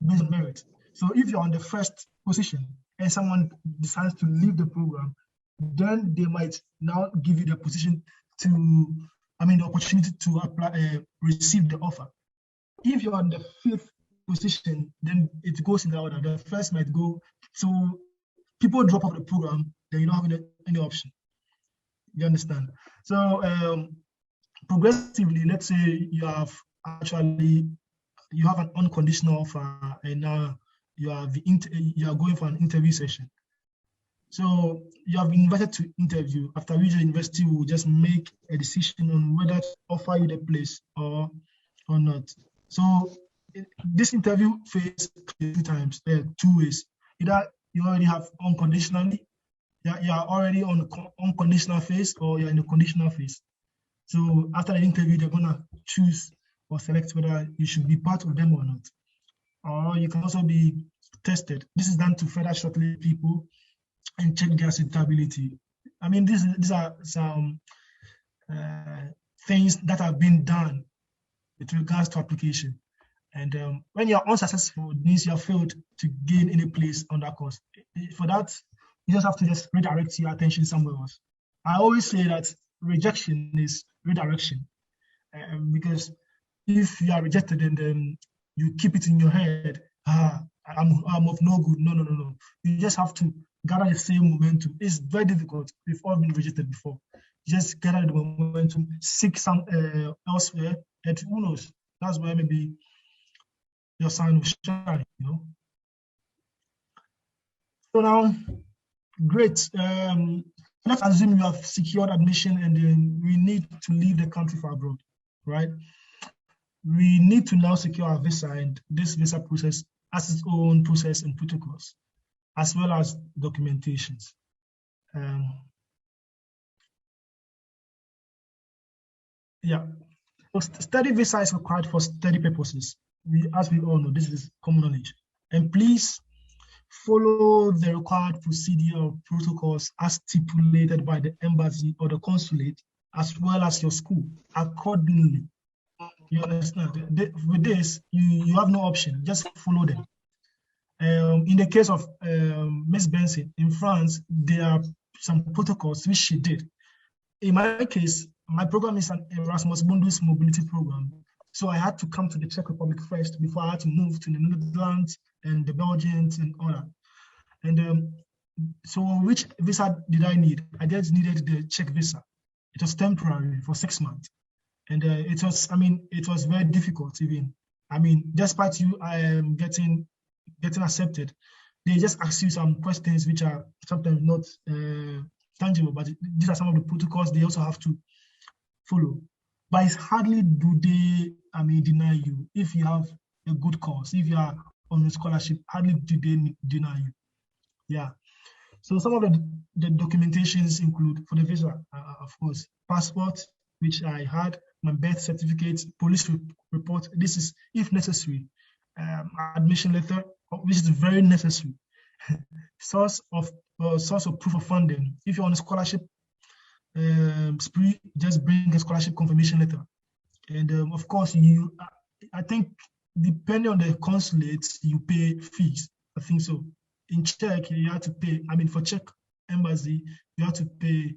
based on merit. So if you're on the first position and someone decides to leave the program, then they might now give you the position the opportunity to apply, receive the offer. If you're on the fifth position, then it goes in the order. The first might go, so people drop off the program, then you don't have any option. You understand? So progressively, let's say you have an unconditional offer, and now you are going for an interview session. So you have been invited to interview, after which the university will just make a decision on whether to offer you the place or not. So this interview phase 2 times, 2 ways. Either you already have unconditionally, you are already on the unconditional phase, or you're in the conditional phase. So after the interview, they're gonna choose or select whether you should be part of them or not. Or you can also be tested. This is done to further shortlist people and check their suitability. I mean, these are some things that have been done with regards to application. And when you're unsuccessful, it means you have failed to gain any place on that course. For that, you just have to just redirect your attention somewhere else. I always say that rejection is redirection, because if you are rejected and then you keep it in your head, I'm of no good. No. You just have to gather the same momentum. It's very difficult. We've all been rejected before. Just gather the momentum, seek some elsewhere, and who knows? That's where maybe your sign will shine, you know. So now, great. Let's assume you have secured admission and then we need to leave the country for abroad, right? We need to now secure our visa, and this visa process has its own process and protocols, as well as documentations. So study visa is required for study purposes. As we all know, this is common knowledge. And please follow the required procedure or protocols as stipulated by the embassy or the consulate, as well as your school, accordingly. You understand? With this, you have no option. Just follow them. In the case of Ms. Benson in France, there are some protocols which she did. In my case, my program is an Erasmus Mundus mobility program. So I had to come to the Czech Republic first before I had to move to the Netherlands and the Belgians and all that. And so which visa did I need? I just needed the Czech visa. It was temporary for 6 months. And it was very difficult even. I mean, despite you getting accepted, they just ask you some questions which are sometimes not tangible, but these are some of the protocols they also have to follow. But it's hardly do they, deny you. If you have a good course, if you are on a scholarship, hardly do they deny you. Yeah. So some of the documentations include, for the visa, of course, passport, which I had, my birth certificate, police report. This is, if necessary, admission letter, which is very necessary. source of proof of funding. If you're on a scholarship spree, just bring a scholarship confirmation letter. And of course, I think depending on the consulate, you pay fees. I think so. In Czech, you have to pay. For Czech embassy, you have to pay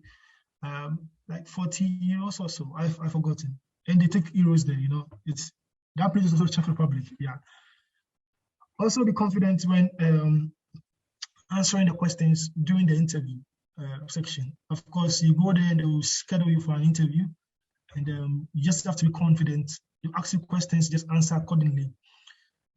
like 40 euros or so. I've forgotten. And they take euros there. It's that place is also Czech Republic. Yeah. Also, be confident when answering the questions during the interview section. Of course, you go there and they will schedule you for an interview, and you just have to be confident. You ask you questions, just answer accordingly.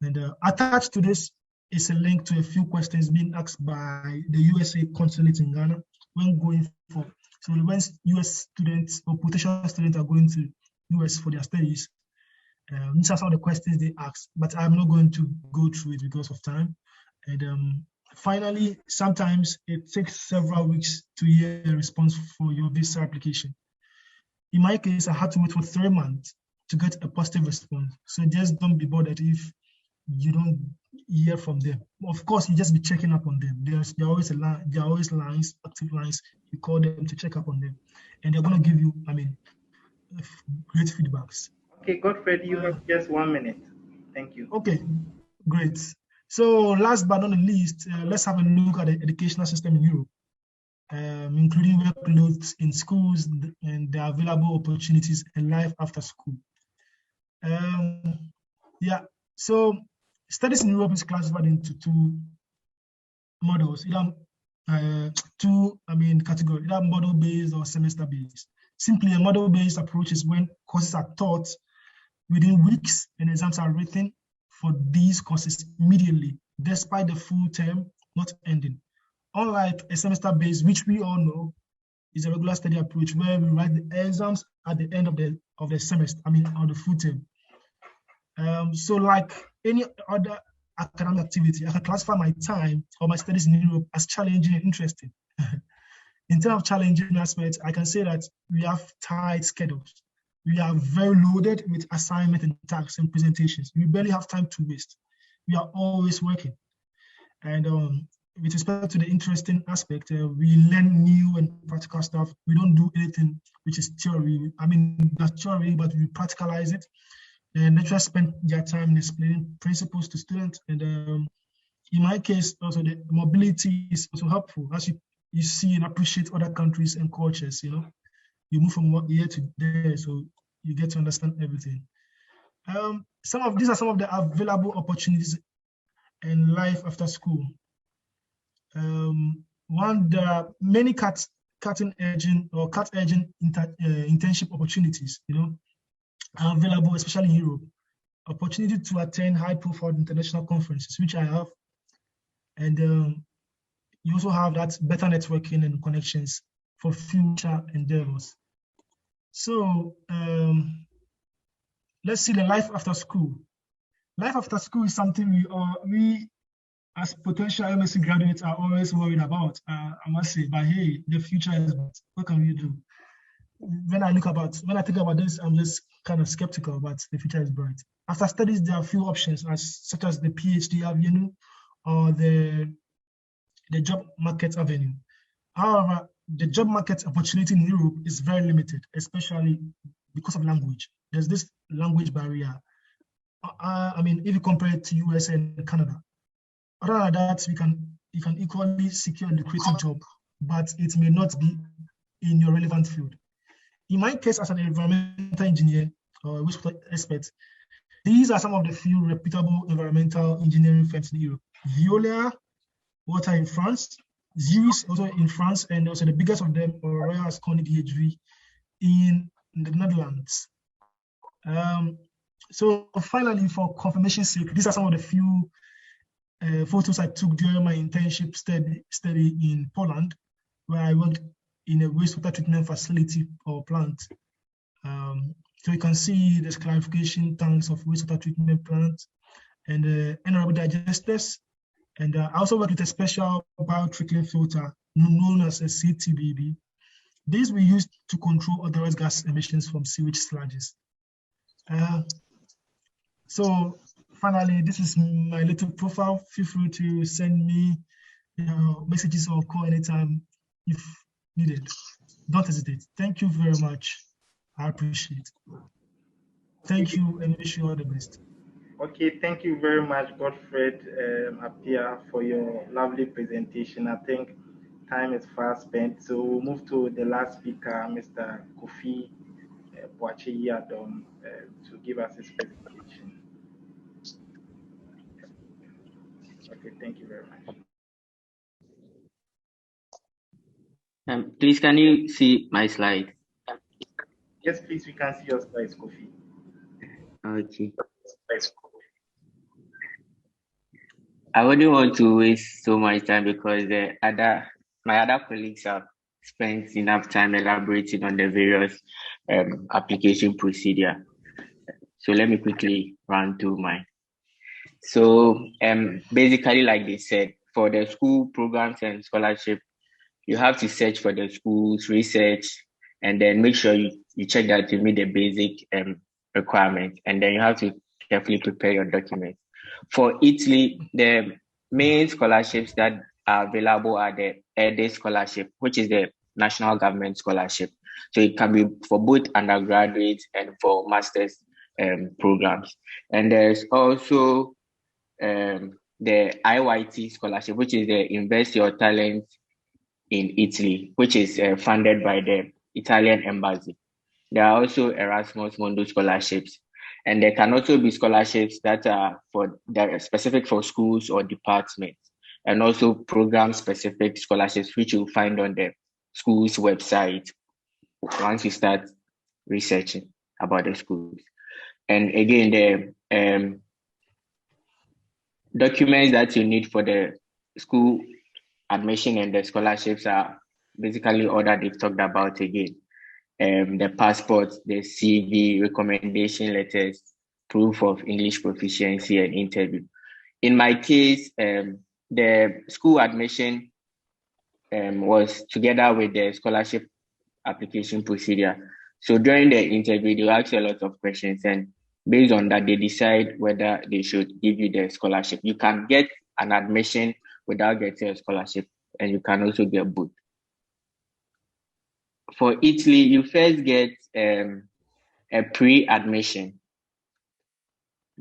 And attached to this is a link to a few questions being asked by the USA consulate in Ghana when going for. So when US students or potential students are going to US for their studies, these are some of the questions they ask, but I'm not going to go through it because of time. And finally, sometimes it takes several weeks to hear a response for your visa application. In my case, I had to wait for 3 months to get a positive response. So just don't be bothered if you don't hear from them. Of course, you just be checking up on them. There are always lines, active lines. You call them to check up on them, and they're gonna give you, great feedbacks. Okay, Godfred, you have just 1 minute. Thank you. Okay, great. So last but not the least, let's have a look at the educational system in Europe, including workloads in schools and the available opportunities in life after school. So studies in Europe is classified into two models, categories, either model-based or semester-based. Simply, a model-based approach is when courses are taught within weeks and exams are written for these courses immediately, despite the full term not ending. Unlike a semester-based, which we all know is a regular study approach where we write the exams at the end of the semester, on the full term. So like any other academic activity, I can classify my time or my studies in Europe as challenging and interesting. In terms of challenging aspects, I can say that we have tight schedules. We are very loaded with assignments and tasks and presentations. We barely have time to waste. We are always working. And with respect to the interesting aspect, we learn new and practical stuff. We don't do anything which is theory. That's theory, but we practicalize it. And lecturers spend their time explaining principles to students. And in my case, also the mobility is also helpful as you see and appreciate other countries and cultures. You move from one year to there, so you get to understand everything. These are some of the available opportunities in life after school. There are many cutting-edge internship opportunities, are available, especially in Europe. Opportunity to attend high-profile international conferences, which I have, and you also have that better networking and connections for future endeavors. So let's see the life after school. Life after school is something we as potential MSc graduates are always worried about. I must say, but hey, the future is bright. What can we do? When I think about this, I'm just kind of skeptical, but the future is bright. After studies, there are a few options, such as the PhD avenue or the job market avenue. However, the job market opportunity in Europe is very limited, especially because of language. There's this language barrier. If you compare it to US and Canada. Other than that, you can equally secure a lucrative job, but it may not be in your relevant field. In my case, as an environmental engineer or wastewater expert, these are some of the few reputable environmental engineering firms in Europe. Veolia, Water in France, Zurich also in France, and also the biggest of them, Royal Asconi DHV in the Netherlands. So finally, for confirmation's sake, these are some of the few photos I took during my internship study in Poland, where I worked in a wastewater treatment facility or plant. So you can see there's clarification tanks of wastewater treatment plants and anaerobic digesters. And I also worked with a special biotrickling filter known as a CTBB. These we used to control authorized gas emissions from sewage sludges. So finally, this is my little profile. Feel free to send me messages or call anytime if needed. Don't hesitate. Thank you very much. I appreciate it. Thank you and wish you all the best. Okay, thank you very much, Godfred Apia, for your lovely presentation. I think time is fast spent, so we'll move to the last speaker, Mr. Kofi Boache-Yadom, to give us his presentation. Okay, thank you very much. Please, can you see my slide? Yes, please, we can see your slides, Kofi. Okay. I wouldn't want to waste so much time because my other colleagues have spent enough time elaborating on the various application procedure. So let me quickly run through mine. So basically, like they said, for the school programs and scholarship, you have to search for the schools, research, and then make sure you check that you meet the basic requirements. And then you have to carefully prepare your documents. For Italy, the main scholarships that are available are the EDE scholarship, which is the national government scholarship. So it can be for both undergraduates and for master's programs. And there's also the IYT scholarship, which is the Invest Your Talent in Italy, which is funded by the Italian embassy. There are also Erasmus Mundus scholarships, and there can also be scholarships that are specific for schools or departments, and also program-specific scholarships, which you'll find on the school's website once you start researching about the schools. And again, the documents that you need for the school admission and the scholarships are basically all that they've talked about again. The passport, the CV, recommendation letters, proof of English proficiency, and interview. In my case, the school admission was together with the scholarship application procedure. So during the interview, they ask you a lot of questions, and based on that, they decide whether they should give you the scholarship. You can get an admission without getting a scholarship, and you can also get both. For Italy, you first get a pre-admission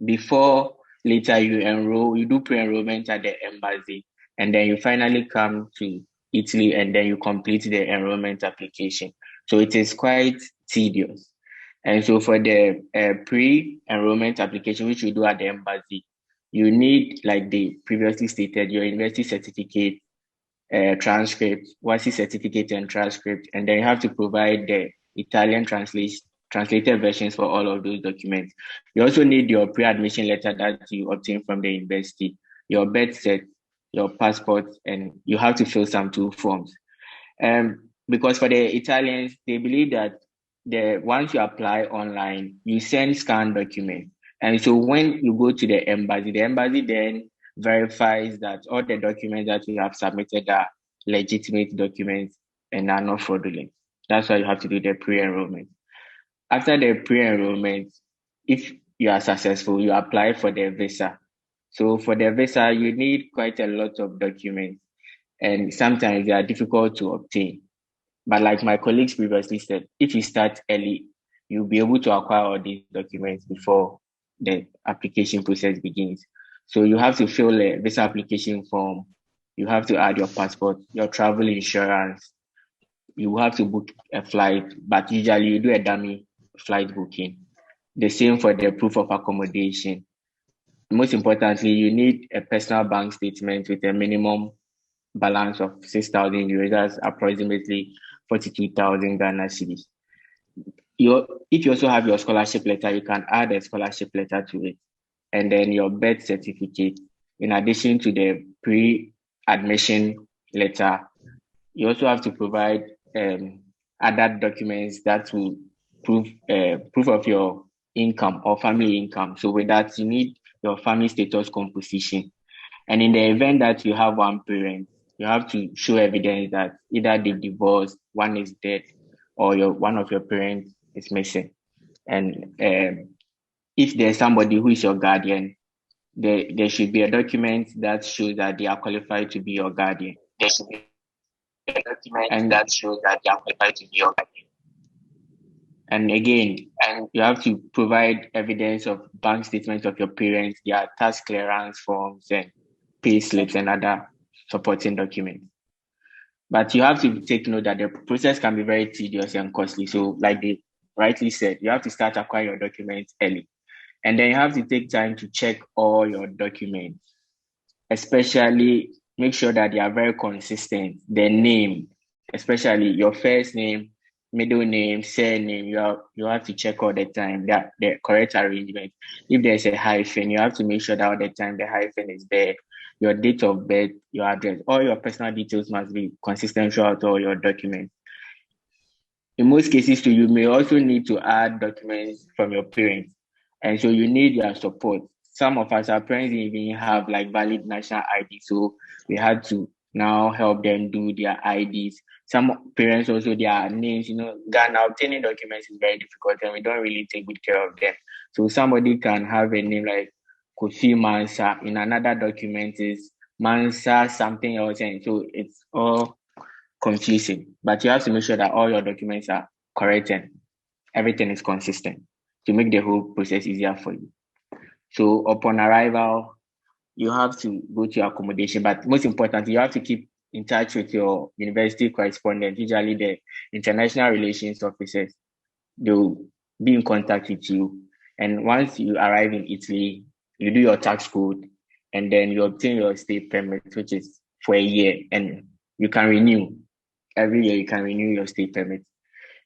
before later you enroll. You do pre-enrollment at the embassy, and then you finally come to Italy, and then you complete the enrollment application. So it is quite tedious. And so for the pre-enrollment application, which you do at the embassy, you need, like they previously stated, your university certificate, transcript, WASI certificate and transcript, and then you have to provide the Italian translated versions for all of those documents. You also need your pre-admission letter that you obtain from the university, your birth cert, your passport, and you have to fill some 2 forms. Because for the Italians, they believe that once you apply online, you send scanned documents. And so when you go to the embassy then verifies that all the documents that you have submitted are legitimate documents and are not fraudulent. That's why you have to do the pre-enrollment. After the pre-enrollment, if you are successful, you apply for the visa. So for the visa, you need quite a lot of documents, and sometimes they are difficult to obtain. But like my colleagues previously said, if you start early, you'll be able to acquire all these documents before the application process begins. So you have to fill a visa application form. You have to add your passport, your travel insurance. You have to book a flight, but usually you do a dummy flight booking. The same for the proof of accommodation. Most importantly, you need a personal bank statement with a minimum balance of 6,000 euros. That's approximately 42,000 Ghana cedis. If you also have your scholarship letter, you can add a scholarship letter to it. And then your birth certificate, in addition to the pre-admission letter, you also have to provide other documents that will prove of your income or family income. So with that, you need your family status composition. And in the event that you have one parent, you have to show evidence that either they divorced, one is dead, or one of your parents is missing. And if there's somebody who is your guardian, there should be a document that shows that they are qualified to be your guardian. There should be a document that shows that they are qualified to be your guardian. And again, you have to provide evidence of bank statements of your parents, their tax clearance forms, and pay slips and other supporting documents. But you have to take note that the process can be very tedious and costly. So like they rightly said, you have to start acquiring your documents early. And then you have to take time to check all your documents, especially make sure that they are very consistent. The name, especially your first name, middle name, surname, you have to check all the time that the correct arrangement. If there's a hyphen, you have to make sure that all the time the hyphen is there. Your date of birth, your address, all your personal details must be consistent throughout all your documents. In most cases too, you may also need to add documents from your parents. And so you need their support. Some of us, our parents didn't even have like valid national ID. So we had to now help them do their IDs. Some parents also, their names, Ghana obtaining documents is very difficult and we don't really take good care of them. So somebody can have a name like Kofi Mansa. In another document is Mansa something else, and so it's all confusing. But you have to make sure that all your documents are correct and everything is consistent to make the whole process easier for you. So upon arrival, you have to go to your accommodation, but most importantly, you have to keep in touch with your university correspondent, usually the international relations officers. They'll be in contact with you. And once you arrive in Italy, you do your tax code, and then you obtain your stay permit, which is for a year, and you can renew. Every year you can renew your stay permit.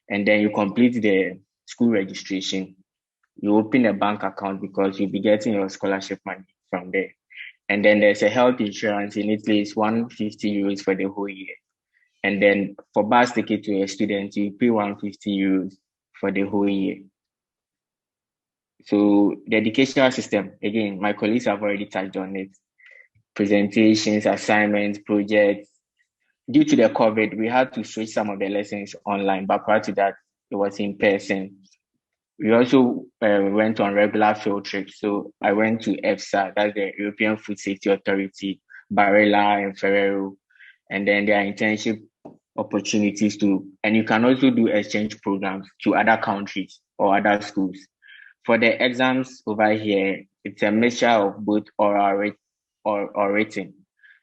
And then you complete the school registration. You open a bank account because you'll be getting your scholarship money from there. And then there's a health insurance in Italy, it's 150 euros for the whole year. And then for bus ticket to a student, you pay 150 euros for the whole year. So the educational system, again, my colleagues have already touched on it. Presentations, assignments, projects. Due to the COVID, we had to switch some of the lessons online, but prior to that, it was in person. We also went on regular field trips. So I went to EFSA, that's the European Food Safety Authority, Barilla and Ferrero. And then there are internship opportunities too. And you can also do exchange programs to other countries or other schools. For the exams over here, it's a mixture of both oral or written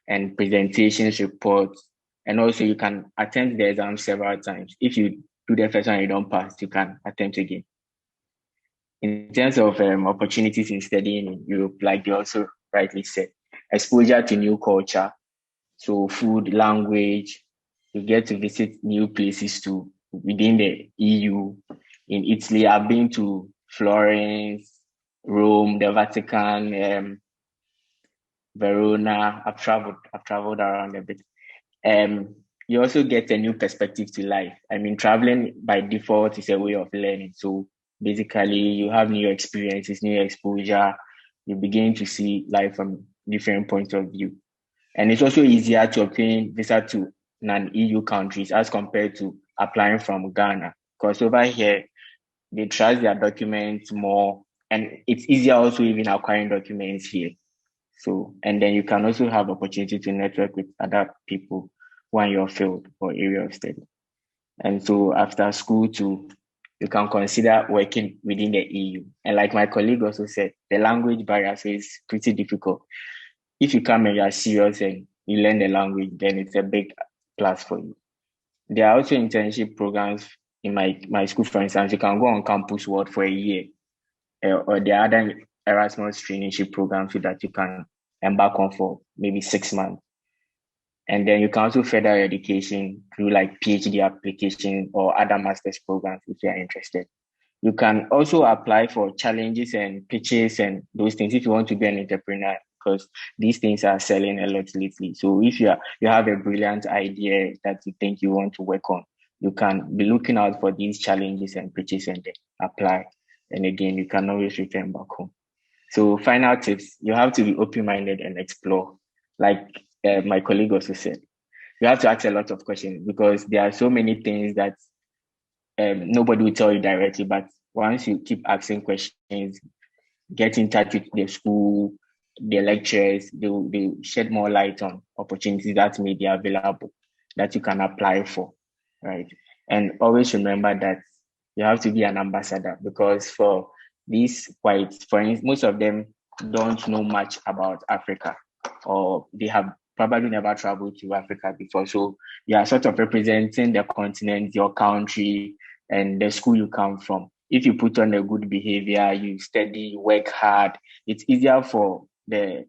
and presentations, reports. And also you can attempt the exam several times. If you do the first one and you don't pass, you can attempt again. In terms of opportunities in studying in Europe, like you also rightly said, exposure to new culture, so food, language, you get to visit new places too within the EU. In Italy, I've been to Florence, Rome, the Vatican, Verona. I've traveled around a bit. You also get a new perspective to life. I mean, traveling by default is a way of learning. So basically, you have new experiences, new exposure. You begin to see life from different points of view. And it's also easier to obtain visa to non-EU countries as compared to applying from Ghana. Because over here, they trust their documents more. And it's easier also even acquiring documents here. So, and then you can also have opportunity to network with other people who are in your field or area of study. And so after school too, you can consider working within the EU. And like my colleague also said, the language barrier is pretty difficult. If you come and you are serious and you learn the language, then it's a big plus for you. There are also internship programs in my school, for instance. You can go on Campus World for a year, or there are other Erasmus traineeship programs so that you can embark on for maybe 6 months. And then you can also further your education through like PhD application or other master's programs if you are interested. You can also apply for challenges and pitches and those things if you want to be an entrepreneur, because these things are selling a lot lately. So if you have a brilliant idea that you think you want to work on, you can be looking out for these challenges and pitches and then apply. And again, you can always return back home. So final tips, you have to be open-minded and explore. Like my colleague also said, you have to ask a lot of questions because there are so many things that nobody will tell you directly, but once you keep asking questions, get in touch with the school, the lecturers, they shed more light on opportunities that may be available that you can apply for, right? And always remember that you have to be an ambassador because for these whites, for instance, most of them don't know much about Africa or they have probably never traveled to Africa before. So you are sort of representing the continent, your country, and the school you come from. If you put on a good behavior, you study, you work hard, it's easier for the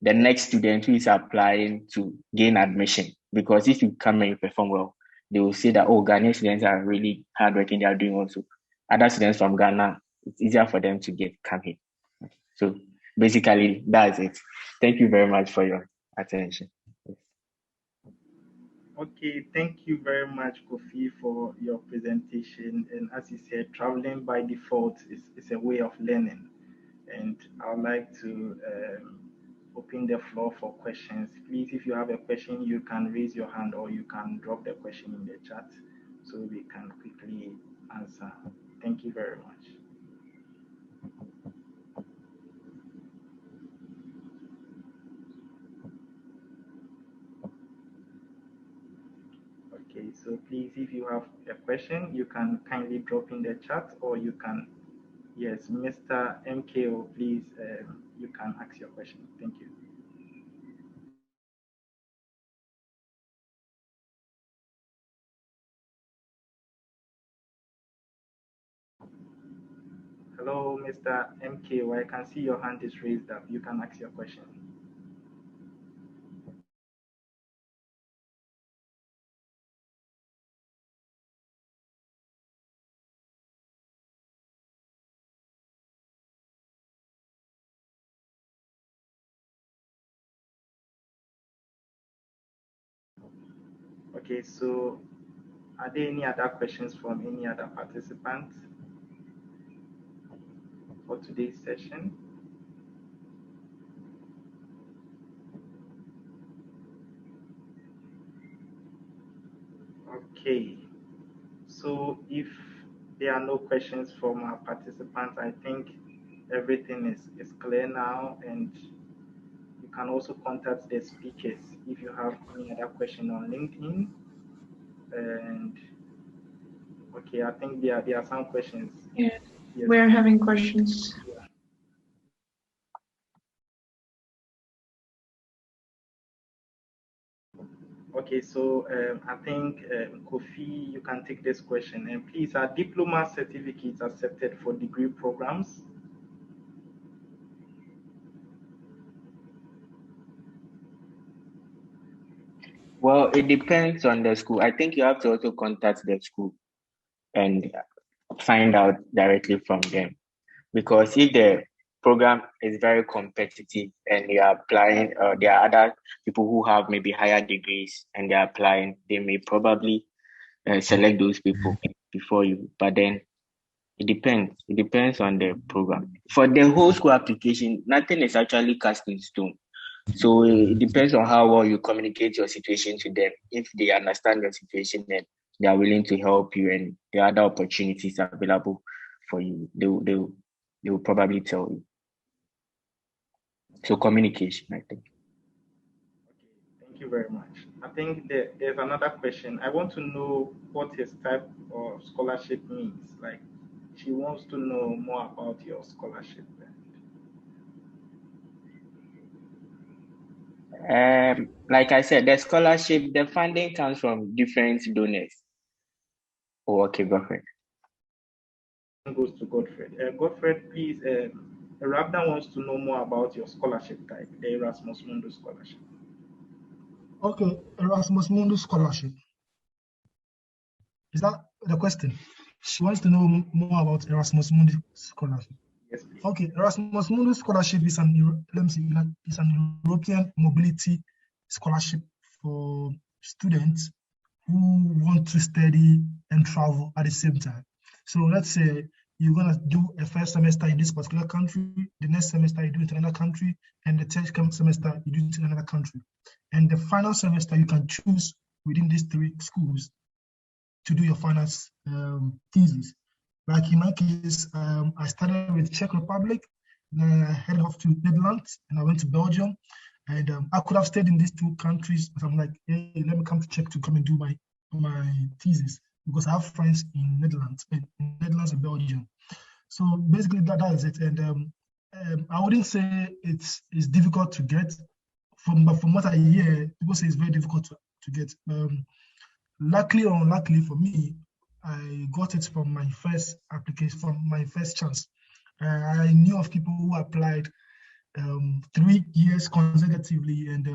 next student who is applying to gain admission. Because if you come and you perform well, they will say that, oh, Ghanaian students are really hardworking, they are doing also. Other students from Ghana, it's easier for them to come here. So basically, that's it. Thank you very much for your attention. Okay, thank you very much, Kofi, for your presentation. And as you said, traveling by default is a way of learning. And I'd like to open the floor for questions. Please, if you have a question, you can raise your hand or you can drop the question in the chat so we can quickly answer. Thank you very much. Okay, so please, if you have a question, you can kindly drop in the chat, or you can, yes, Mr. MKO, please, you can ask your question. Thank you. Hello, Mr. MKO, I can see your hand is raised up. You can ask your question. Okay, so are there any other questions from any other participants for today's session? Okay, so if there are no questions from our participants, I think everything is clear now, and you can also contact the speakers if you have any other question on LinkedIn. And okay, I think there are some questions. Yeah, yes. we're having questions. Okay, so I think Kofi, you can take this question. And please, are diploma certificates accepted for degree programs? Well, it depends on the school. I think you have to also contact the school and find out directly from them. Because if the program is very competitive and they are applying, there are other people who have maybe higher degrees and they're applying, they may probably select those people before you. But then it depends. It depends on the program. For the whole school application, nothing is actually cast in stone. So it depends on how well you communicate your situation to them. If they understand your situation and they are willing to help you and there are other opportunities available for you, they will probably tell you. So communication, I think. Okay, thank you very much. I think there's another question. I want to know what his type of scholarship means. Like, she wants to know more about your scholarship. Like I said, the scholarship, the funding comes from different donors. Oh, okay, go ahead. Goes to Godfred. Godfred, please, Rabda wants to know more about your scholarship type, the Erasmus Mundus scholarship. Okay, Erasmus Mundus scholarship. Is that the question? She wants to know more about Erasmus Mundus scholarship. Yes, please. Okay, Erasmus Mundus scholarship is an European mobility scholarship for students who want to study and travel at the same time. So let's say you're gonna do a first semester in this particular country, the next semester you do it in another country, and the third semester you do it in another country. And the final semester you can choose within these three schools to do your final thesis. Like in my case, I started with Czech Republic, then I headed off to Netherlands, and I went to Belgium. And I could have stayed in these two countries, but I'm like, hey, let me come to Czech to come and do my thesis, because I have friends in Netherlands and Belgium. So basically that is it. And I wouldn't say it's difficult to get. From what I hear, people say it's very difficult to get. Luckily or unluckily for me, I got it from my first application, from my first chance. I knew of people who applied 3 years consecutively, and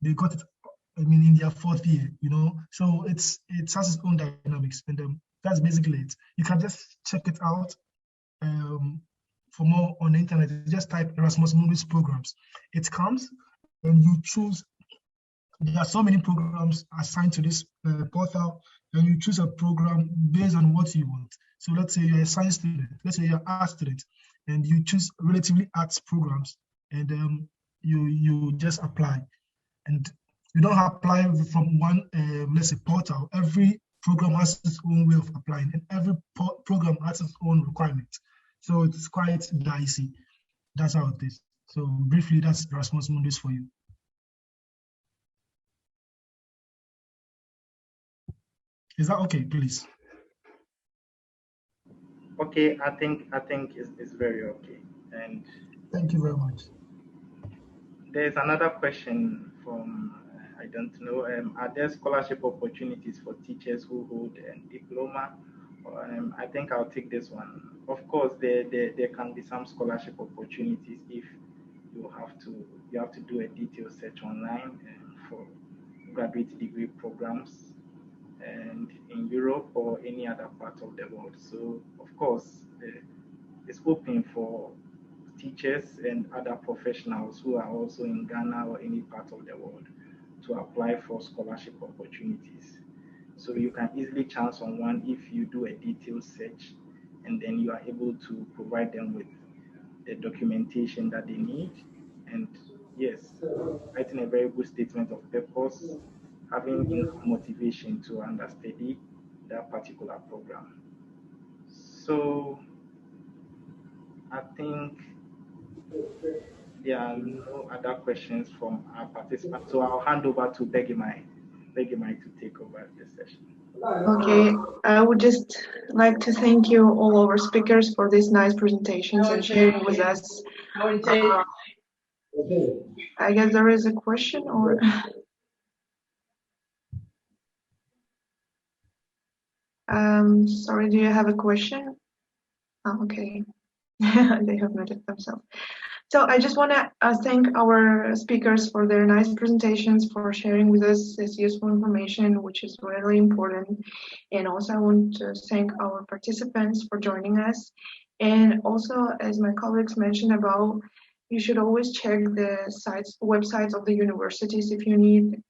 they got it, I mean, in their 4th year, you know. So it has its own dynamics, and that's basically it. You can just check it out for more on the internet. Just type Erasmus Mundus programs. It comes, and you choose. There are so many programs assigned to this portal, and you choose a program based on what you want. So let's say you're a science student, let's say you're an art student, and you choose relatively arts programs, and you just apply. And you don't apply from one, let's say, portal. Every program has its own way of applying, and every program has its own requirements. So it's quite dicey. That's how it is. So briefly, that's Erasmus Mundus for you. Is that okay, please? Okay, I think it's very okay. And Thank you very much. there's another question from I don't know. Are there scholarship opportunities for teachers who hold a diploma? I think I'll take this one. Of course, there can be some scholarship opportunities if you have to do a detailed search online for graduate degree programs and in Europe or any other part of the world. So of course, it's open for teachers and other professionals who are also in Ghana or any part of the world to apply for scholarship opportunities. So you can easily chance on one if you do a detailed search and then you are able to provide them with the documentation that they need. And yes, writing a very good statement of purpose, having enough motivation to understudy that particular program. So I think there are no other questions from our participants. So I'll hand over to Begimai to take over the session. Okay, I would just like to thank you all our speakers for these nice presentations and sharing with us. I guess there is a question or sorry, do you have a question? Oh, okay. They have muted themselves. So I just want to thank our speakers for their nice presentations, for sharing with us this useful information, which is really important. And also I want to thank our participants for joining us. And also, as my colleagues mentioned about, you should always check the websites of the universities if you need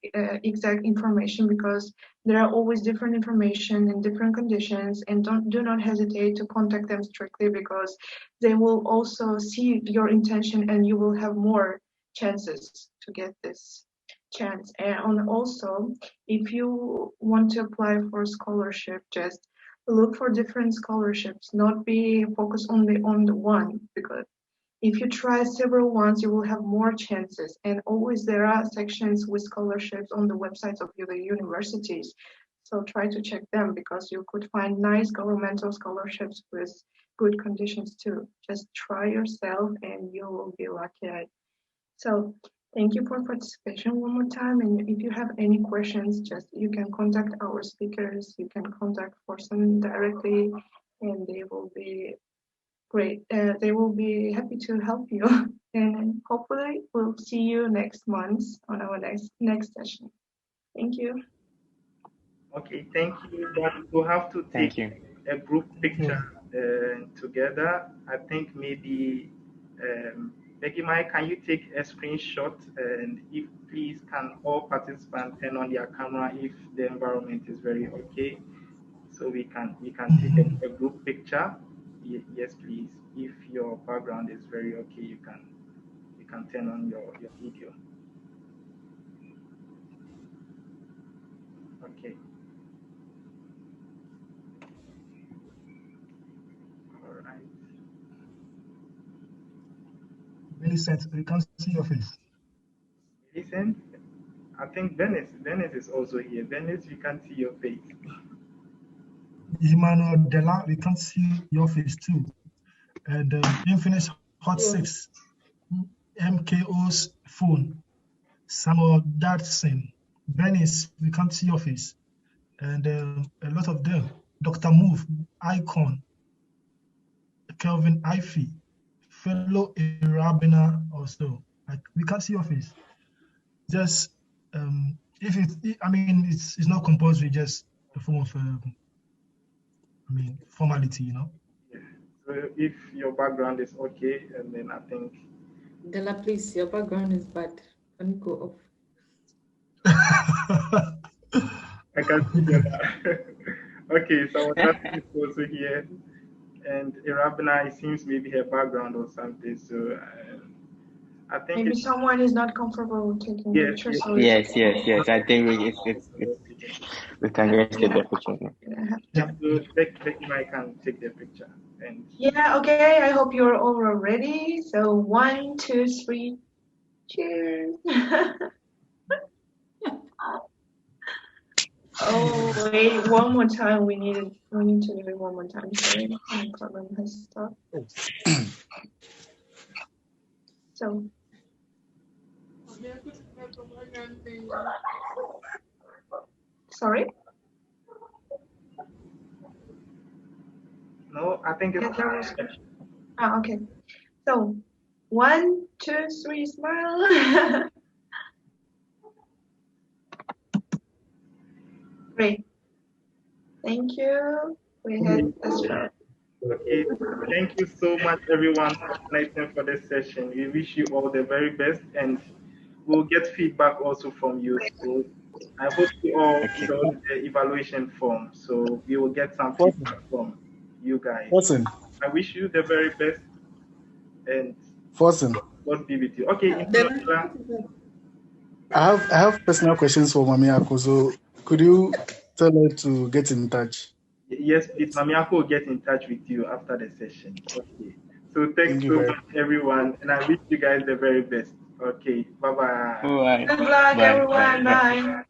exact information, because there are always different information in different conditions, and do not hesitate to contact them strictly, because they will also see your intention and you will have more chances to get this chance. And also, if you want to apply for a scholarship, just look for different scholarships, not be focused only on the one, because if you try several ones, you will have more chances. And always there are sections with scholarships on the websites of the universities. So try to check them, because you could find nice governmental scholarships with good conditions too. Just try yourself and you will be lucky. So thank you for participation one more time. And if you have any questions, just you can contact our speakers. You can contact Forsen directly, and they will be great. They will be happy to help you. And hopefully we'll see you next month on our next session. Thank you. Okay, thank you. But we'll have to take a group picture together. I think maybe Becky Mike, can you take a screenshot, and if please can all participants turn on their camera if the environment is very okay, so we can take a group picture. Yes, please. If your background is very okay, you can turn on your video. Okay. All right. Millicent, we can't see your face. Millicent, I think Venice is also here. Venice, we can't see your face. Emmanuel Della, we can't see your face too. And Infinite Hot 6, MKO's phone, Samuel Dadson, Venice, we can't see your face. And a lot of them, Dr. Move, Icon, Kelvin Ify, fellow Irabina also. Like, we can't see your face. Just if it's not compulsory, just a form of formality, you know. Yeah. So if your background is okay, and then I think. Della, please, your background is bad. Can you go off? I can see that. Okay, so that is also here. And Irabina, it seems maybe her background or something. So I think maybe someone is not comfortable taking pictures. Yes. I think we can just take the picture. Yeah. So Becky Mike can take the picture. And yeah. Okay. I hope you're all ready. So 1, 2, 3. Cheers. Oh wait, one more time. We need to do it one more time. Sorry, my problem has stopped. So. Sorry. No, I think it's. Okay. So, 1, 2, 3, smile. Great. Thank you. We had a start. Okay. Thank you so much, everyone, for connecting for this session. We wish you all the very best, and we'll get feedback also from you. So I hope you all filled the evaluation form. So we will get some feedback from you guys. I wish you the very best, and God be with you. Okay. I have personal questions for Mami Ako, so could you tell her to get in touch? Yes, please. Mami Ako will get in touch with you after the session. Okay. So thanks so much, everyone, and I wish you guys the very best. Okay. Bye-bye. Good luck, everyone. Bye.